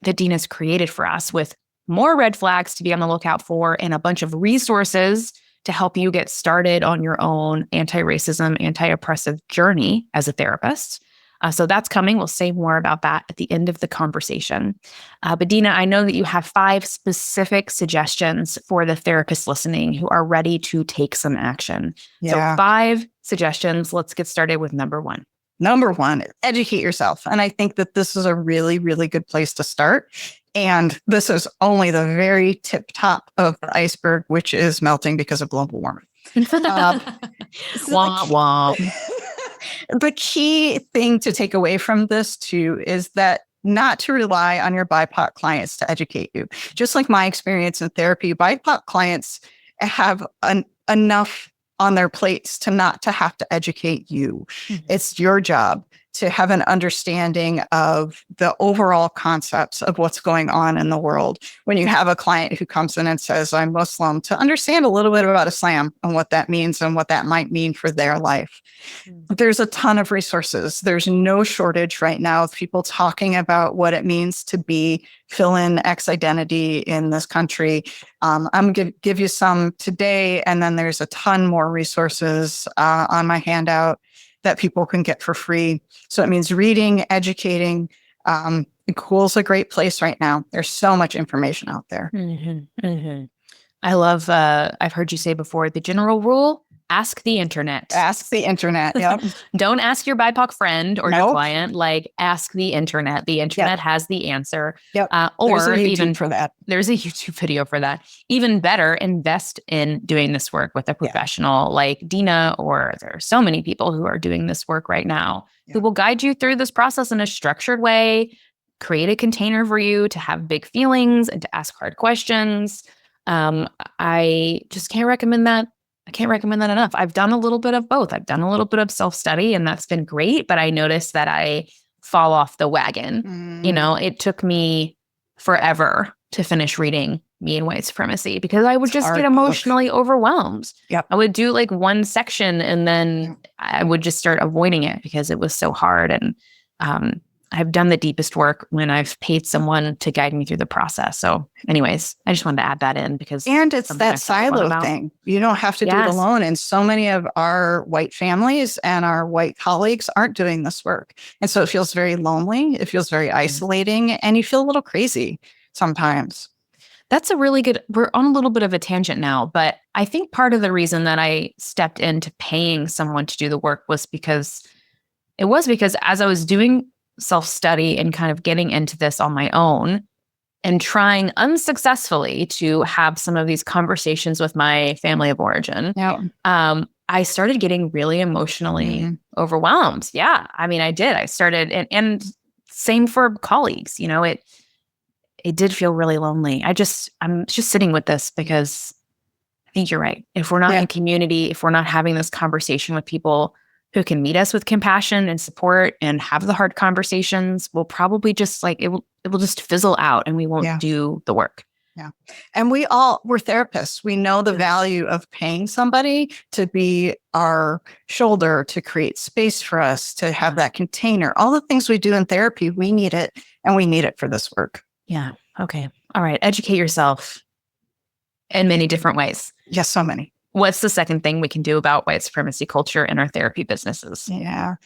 that Dina's created for us with more red flags to be on the lookout for and a bunch of resources to help you get started on your own anti-racism, anti-oppressive journey as a therapist. So that's coming. We'll say more about that at the end of the conversation. But Dina, I know that you have 5 specific suggestions for the therapists listening who are ready to take some action. Yeah. So 5 suggestions. Let's get started with number 1. Number 1, educate yourself. And I think that this is a really, really good place to start. And this is only the very tip top of the iceberg, which is melting because of global warming. Womp, womp. The key thing to take away from this too is that not to rely on your BIPOC clients to educate you. Just like my experience in therapy, BIPOC clients have enough on their plates to not to have to educate you. Mm-hmm. It's your job to have an understanding of the overall concepts of what's going on in the world. When you have a client who comes in and says, I'm Muslim, to understand a little bit about Islam and what that means and what that might mean for their life. Mm-hmm. There's a ton of resources. There's no shortage right now of people talking about what it means to be fill in X identity in this country. I'm going to give you some today, and then there's a ton more resources on my handout that people can get for free. So it means reading, educating. School's a great place right now. There's so much information out there. Mm-hmm, mm-hmm. I love, I've heard you say before, the general rule, ask the internet. Ask the internet, yep. Don't ask your BIPOC friend or your client, ask the internet. The internet has the answer. Yep. Or there's a even for that. There's a YouTube video for that. Even better, invest in doing this work with a professional like Dina, or there are so many people who are doing this work right now who will guide you through this process in a structured way, create a container for you to have big feelings and to ask hard questions. I just can't recommend that. I can't recommend that enough. I've done a little bit of both. I've done a little bit of self-study, and that's been great. But I noticed that I fall off the wagon. It took me forever to finish reading Me and White Supremacy because I would just get emotionally overwhelmed. Yep. I would do like one section and then I would just start avoiding it because it was so hard. And I've done the deepest work when I've paid someone to guide me through the process. So anyways, I just wanted to add that in because. And it's that silo thing. You don't have to do it alone. And so many of our white families and our white colleagues aren't doing this work. And so it feels very lonely. It feels very isolating and you feel a little crazy sometimes. That's a really good, we're on a little bit of a tangent now, but I think part of the reason that I stepped into paying someone to do the work was because as I was doing self-study and kind of getting into this on my own and trying unsuccessfully to have some of these conversations with my family of origin, I started getting really emotionally overwhelmed. Yeah. I mean, I did. I started, and same for colleagues, it did feel really lonely. I'm just sitting with this because I think you're right. If we're not in community, if we're not having this conversation with people who can meet us with compassion and support and have the hard conversations, we'll probably just it will just fizzle out and we won't do the work. Yeah. And we're therapists. We know the value of paying somebody to be our shoulder, to create space for us, to have that container. All the things we do in therapy, we need it and we need it for this work. Yeah. Okay. All right. Educate yourself in many different ways. Yes, so many. What's the second thing we can do about white supremacy culture in our therapy businesses? Yeah.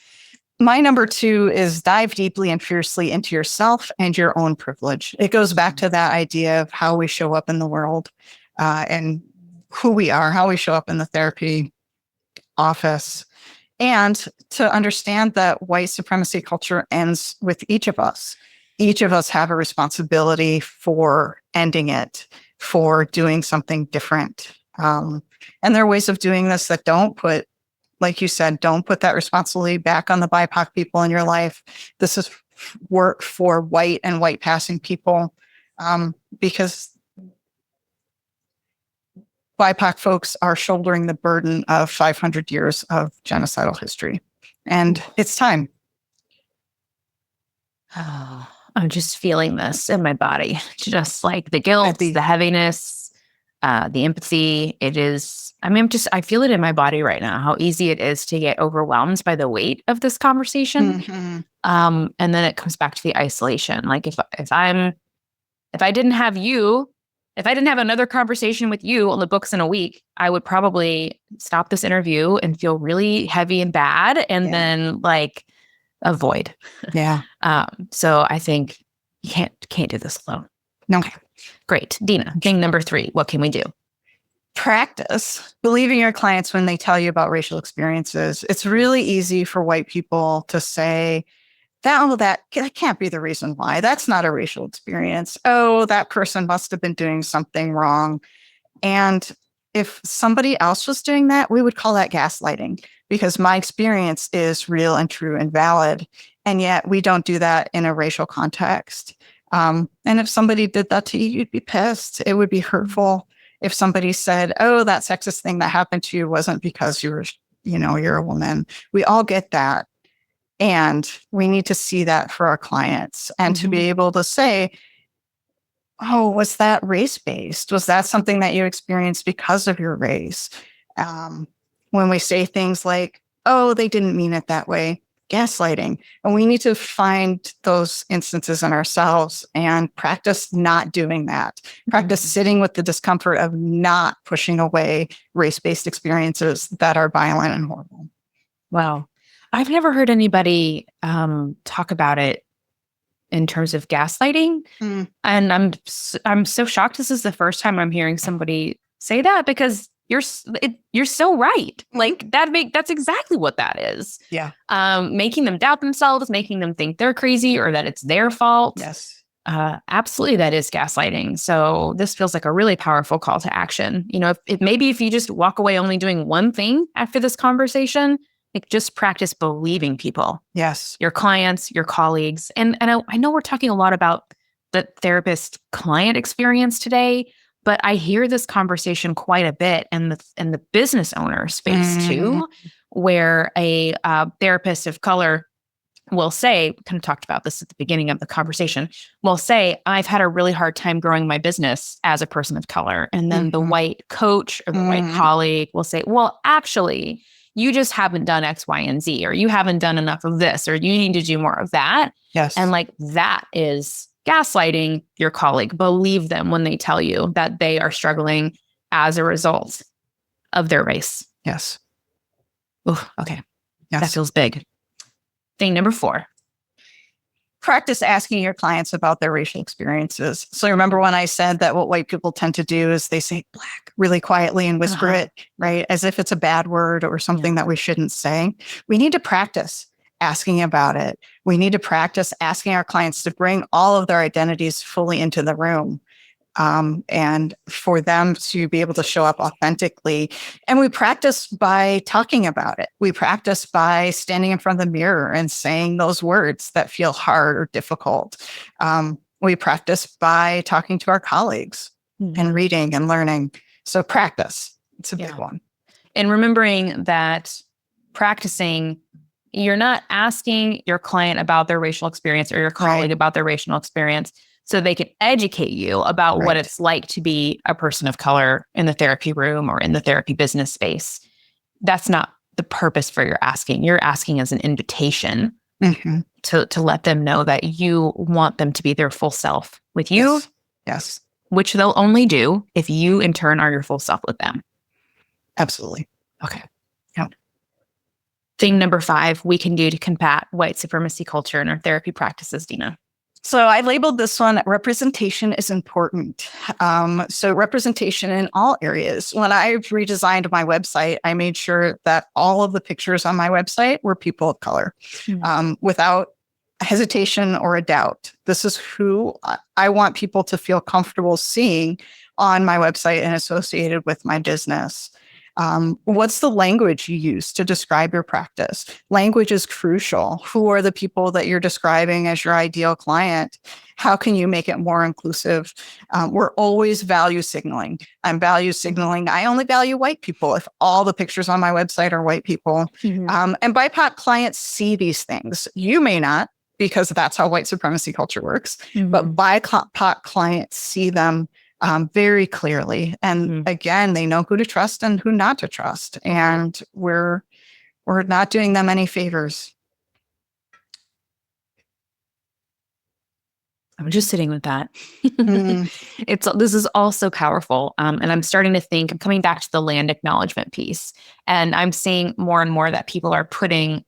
My number 2 is dive deeply and fiercely into yourself and your own privilege. It goes back to that idea of how we show up in the world and who we are, how we show up in the therapy office. And to understand that white supremacy culture ends with each of us. Each of us have a responsibility for ending it, for doing something different. And there are ways of doing this that don't put, like you said, don't put that responsibility back on the BIPOC people in your life. This is work for white and white passing people because BIPOC folks are shouldering the burden of 500 years of genocidal history. And it's time. Oh, I'm just feeling this in my body. Just like the guilt, the heaviness, the empathy. It is, I feel it in my body right now, how easy it is to get overwhelmed by the weight of this conversation. And then it comes back to the isolation. Like if I didn't have you, if I didn't have another conversation with you on the books in a week, I would probably stop this interview and feel really heavy and bad and then avoid. Yeah. So I think you can't do this alone. No. Okay. Great. Dina, thing number 3, what can we do? Practice believing your clients when they tell you about racial experiences. It's really easy for white people to say, that can't be the reason why. That's not a racial experience. Oh, that person must have been doing something wrong. And if somebody else was doing that, we would call that gaslighting because my experience is real and true and valid. And yet we don't do that in a racial context. And if somebody did that to you, you'd be pissed. It would be hurtful. If somebody said, oh, that sexist thing that happened to you wasn't because you're a woman. We all get that. And we need to see that for our clients and to be able to say, oh, was that race-based? Was that something that you experienced because of your race? When we say things like, oh, they didn't mean it that way, gaslighting. And we need to find those instances in ourselves and practice not doing that. Practice sitting with the discomfort of not pushing away race-based experiences that are violent and horrible. Wow. I've never heard anybody talk about it in terms of gaslighting. And I'm so shocked. This is the first time I'm hearing somebody say that because you're so right. Like that's exactly what that is. Yeah. Making them doubt themselves, making them think they're crazy or that it's their fault. Yes. Absolutely. That is gaslighting. So this feels like a really powerful call to action. If you just walk away only doing one thing after this conversation, just practice believing people. Yes. Your clients, your colleagues. And I know we're talking a lot about the therapist client experience today, but I hear this conversation quite a bit in the business owner space too, where a therapist of color will say, kind of talked about this at the beginning of the conversation, will say, I've had a really hard time growing my business as a person of color. And then the white coach or the white colleague will say, well, actually, you just haven't done X, Y, and Z, or you haven't done enough of this, or you need to do more of that. Yes. And like that is gaslighting your colleague. Believe them when they tell you that they are struggling as a result of their race. Yes. Ooh, okay. Yes. That feels big. Thing number 4. Practice asking your clients about their racial experiences. So remember when I said that what white people tend to do is they say black really quietly and whisper it, right? As if it's a bad word or something that we shouldn't say. We need to practice asking about it. We need to practice asking our clients to bring all of their identities fully into the room. And for them to be able to show up authentically. And we practice by talking about it. We practice by standing in front of the mirror and saying those words that feel hard or difficult. We practice by talking to our colleagues and reading and learning. So practice, it's a big one. And remembering that practicing, you're not asking your client about their racial experience or your colleague about their racial experience so they can educate you about what it's like to be a person of color in the therapy room or in the therapy business space. That's not the purpose for your asking. You're asking as an invitation to let them know that you want them to be their full self with you. Yes. Which they'll only do if you in turn are your full self with them. Absolutely. Okay. Yeah. Thing number 5 we can do to combat white supremacy culture in our therapy practices, Dina. So I labeled this one, representation is important. So representation in all areas. When I redesigned my website, I made sure that all of the pictures on my website were people of color, without hesitation or a doubt. This is who I want people to feel comfortable seeing on my website and associated with my business. What's the language you use to describe your practice? Language is crucial. Who are the people that you're describing as your ideal client? How can you make it more inclusive? We're always value signaling. I'm value signaling. I only value white people if all the pictures on my website are white people. And BIPOC clients see these things. You may not, because that's how white supremacy culture works. But BIPOC clients see them very clearly. And again, they know who to trust and who not to trust. And we're not doing them any favors. I'm just sitting with that. This is all so powerful. And I'm starting to think, I'm coming back to the land acknowledgement piece. And I'm seeing more and more that people are putting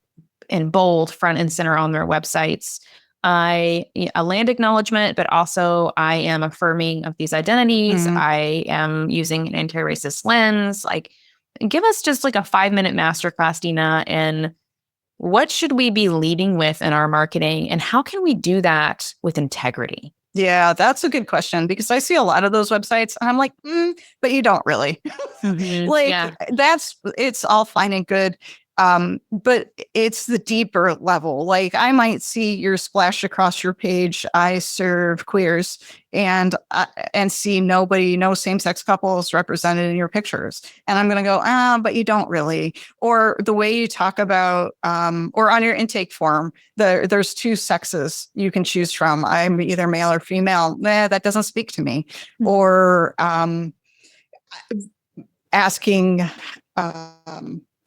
in bold front and center on their websites a land acknowledgement, but also I am affirming of these identities. I am using an anti-racist lens. Like, give us just like a 5-minute masterclass, Dina, in what should we be leading with in our marketing and how can we do that with integrity? Yeah, that's a good question because I see a lot of those websites and I'm like, but you don't really. It's all fine and good. But it's the deeper level. Like I might see your splash across your page, I serve queers, and see no same-sex couples represented in your pictures. And I'm going to go, but you don't really. Or the way you talk about, or on your intake form, there's 2 sexes you can choose from. I'm either male or female. That doesn't speak to me. Or asking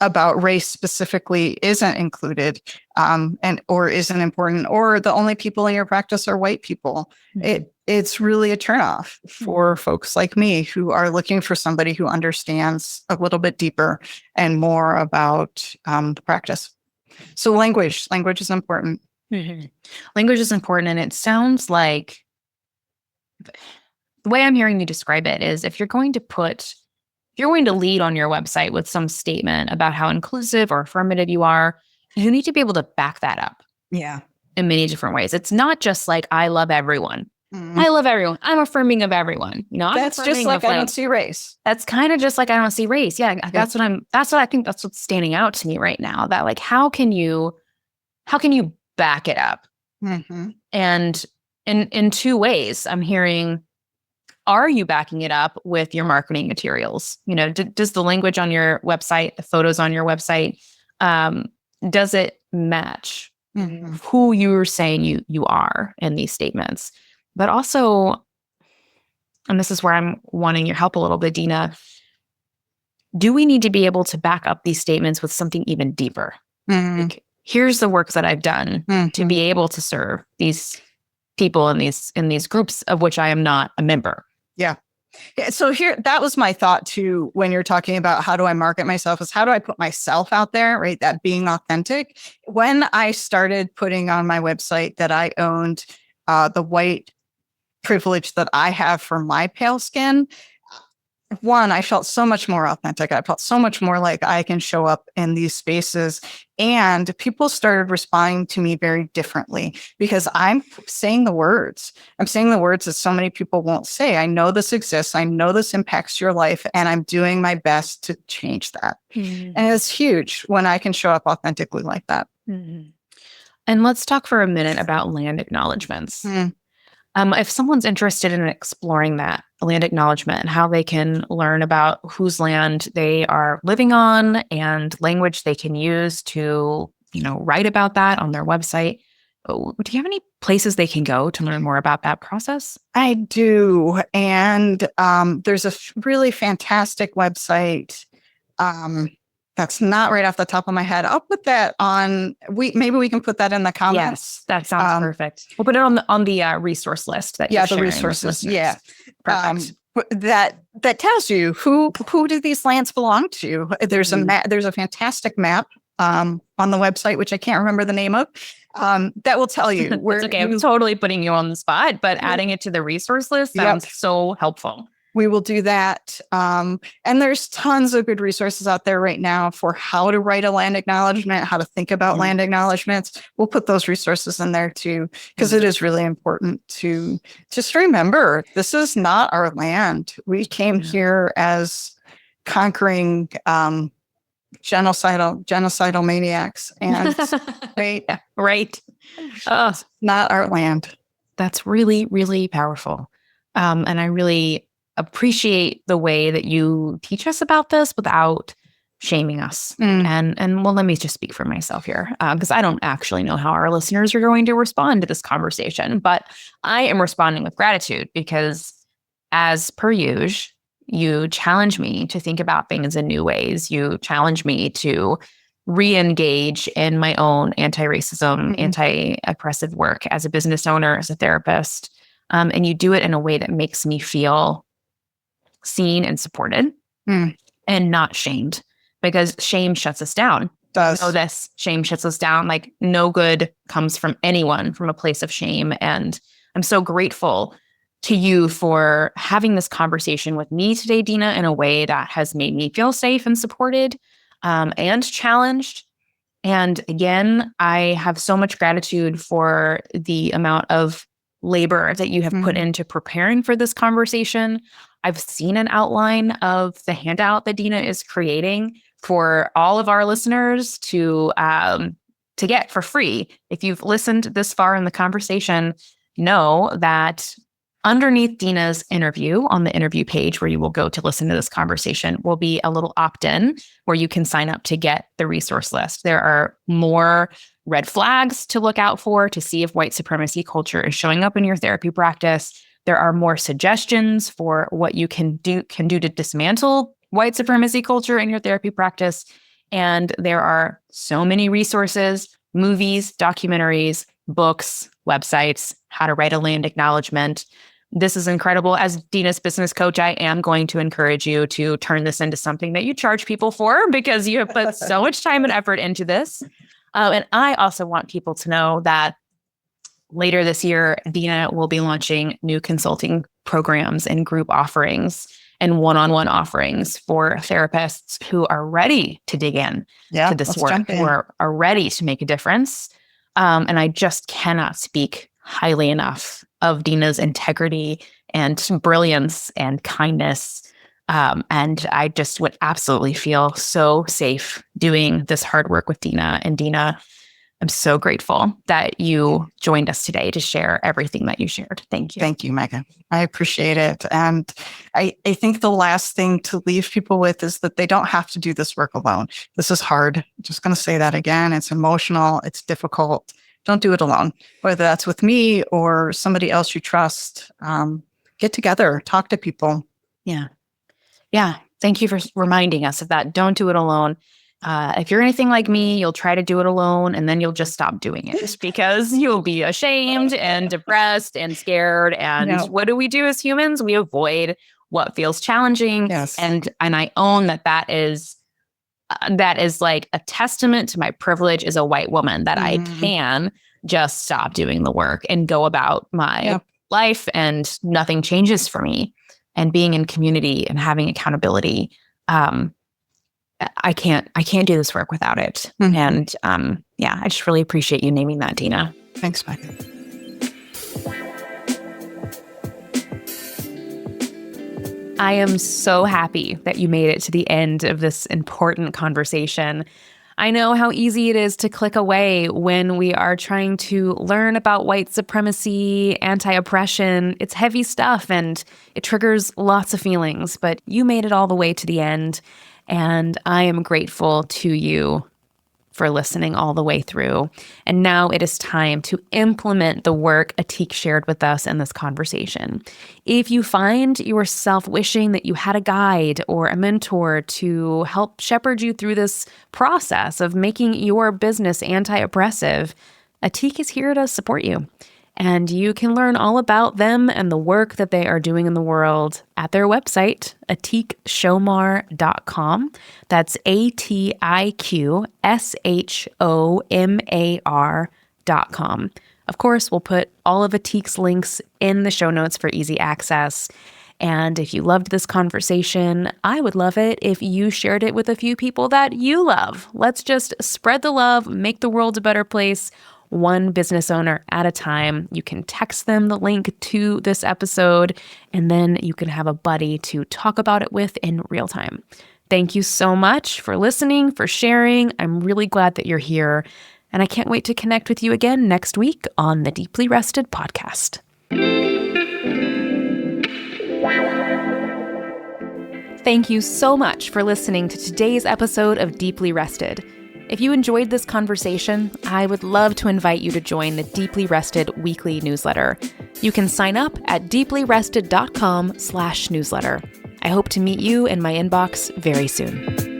about race specifically isn't included, or isn't important, or the only people in your practice are white people. It's really a turnoff for folks like me who are looking for somebody who understands a little bit deeper and more about the practice. So language is important. Language is important, and it sounds like the way I'm hearing you describe it is if you're going to lead on your website with some statement about how inclusive or affirmative you are, you need to be able to back that up. Yeah. In many different ways. It's not just like, I love everyone. I love everyone. I'm affirming of everyone. That's just like, I don't see race. That's kind of just like, I don't see race. Yeah. That's what I think that's what's standing out to me right now. That like, how can you back it up? And in 2 ways, I'm hearing, are you backing it up with your marketing materials? Does the language on your website, the photos on your website, does it match who you're saying you are in these statements. But also, and this is where I'm wanting your help a little bit, Dina, do we need to be able to back up these statements with something even deeper? Like, here's the work that I've done to be able to serve these people in these groups of which I am not a member. Yeah. So here, that was my thought too, when you're talking about how do I market myself, is how do I put myself out there, right? That being authentic. When I started putting on my website that I owned the white privilege that I have for my pale skin, one, I felt so much more authentic. I felt so much more like I can show up in these spaces. And people started responding to me very differently because I'm saying the words. I'm saying the words that so many people won't say. I know this exists. I know this impacts your life. And I'm doing my best to change that. And it's huge when I can show up authentically like that. And let's talk for a minute about land acknowledgements. If someone's interested in exploring that land acknowledgement and how they can learn about whose land they are living on and language they can use to, write about that on their website, do you have any places they can go to learn more about that process? I do. And there's a really fantastic website. That's not right off the top of my head. I'll put that on. Maybe we can put that in the comments. Yes, that sounds perfect. We'll put it on the resource list that you're sharing. The resources. Yeah, perfect. That tells you who do these lands belong to. There's a map. There's a fantastic map on the website, which I can't remember the name of. That will tell you where. It's okay. I'm totally putting you on the spot, but adding it to the resource list sounds so helpful. We will do that. And there's tons of good resources out there right now for how to write a land acknowledgement, how to think about land acknowledgements. We'll put those resources in there too, because it is really important to just remember this is not our land. We came here as conquering genocidal maniacs, and right. Not our land. That's really, really powerful. And I really appreciate the way that you teach us about this without shaming us. And well, let me just speak for myself here, because I don't actually know how our listeners are going to respond to this conversation, but I am responding with gratitude because, as per usual, you challenge me to think about things in new ways. You challenge me to re-engage in my own anti-racism, anti-oppressive work as a business owner, as a therapist. And you do it in a way that makes me feel seen and supported and not shamed, because shame shuts us down. Shame shuts us down. Like, no good comes from anyone from a place of shame. And I'm so grateful to you for having this conversation with me today, Dina, in a way that has made me feel safe and supported and challenged. And again, I have so much gratitude for the amount of labor that you have put into preparing for this conversation. I've seen an outline of the handout that Dina is creating for all of our listeners to get for free. If you've listened this far in the conversation, know that underneath Dina's interview, on the interview page where you will go to listen to this conversation, will be a little opt-in where you can sign up to get the resource list. There are more red flags to look out for to see if white supremacy culture is showing up in your therapy practice. There are more suggestions for what you can do to dismantle white supremacy culture in your therapy practice. And there are so many resources, movies, documentaries, books, websites, how to write a land acknowledgement. This is incredible. As Dina's business coach, I am going to encourage you to turn this into something that you charge people for, because you have put so much time and effort into this. And I also want people to know that later this year, Dina will be launching new consulting programs and group offerings and one-on-one offerings for therapists who are ready to dig in to this work, who are ready to make a difference. And I just cannot speak highly enough of Dina's integrity and brilliance and kindness. And I just would absolutely feel so safe doing this hard work with Dina. And Dina, I'm so grateful that you joined us today to share everything that you shared. Thank you. Thank you, Megan. I appreciate it. And I think the last thing to leave people with is that they don't have to do this work alone. This is hard. I'm just going to say that again. It's emotional. It's difficult. Don't do it alone, whether that's with me or somebody else you trust. Get together, talk to people. Yeah. Yeah. Thank you for reminding us of that. Don't do it alone. If you're anything like me, you'll try to do it alone and then you'll just stop doing it because you'll be ashamed and depressed and scared. And what do we do as humans? We avoid what feels challenging. Yes. And I own that is like a testament to my privilege as a white woman that I can just stop doing the work and go about my life and nothing changes for me. And being in community and having accountability, I can't do this work without it. And I just really appreciate you naming that, Dina. Thanks, Megan. I am so happy that you made it to the end of this important conversation. I know how easy it is to click away when we are trying to learn about white supremacy, anti-oppression. It's heavy stuff and it triggers lots of feelings, but you made it all the way to the end. And I am grateful to you for listening all the way through. And now it is time to implement the work Atiq shared with us in this conversation. If you find yourself wishing that you had a guide or a mentor to help shepherd you through this process of making your business anti-oppressive, Atiq is here to support you. And you can learn all about them and the work that they are doing in the world at their website, atiqshomar.com. That's ATIQSHOMAR.com. Of course, we'll put all of Atiq's links in the show notes for easy access. And if you loved this conversation, I would love it if you shared it with a few people that you love. Let's just spread the love, make the world a better place, one business owner at a time. You can text them the link to this episode, and then you can have a buddy to talk about it with in real time. Thank you so much for listening, for sharing. I'm really glad that you're here, and I can't wait to connect with you again next week on the Deeply Rested podcast. Thank you so much for listening to today's episode of Deeply Rested. If you enjoyed this conversation, I would love to invite you to join the Deeply Rested weekly newsletter. You can sign up at deeplyrested.com/newsletter. I hope to meet you in my inbox very soon.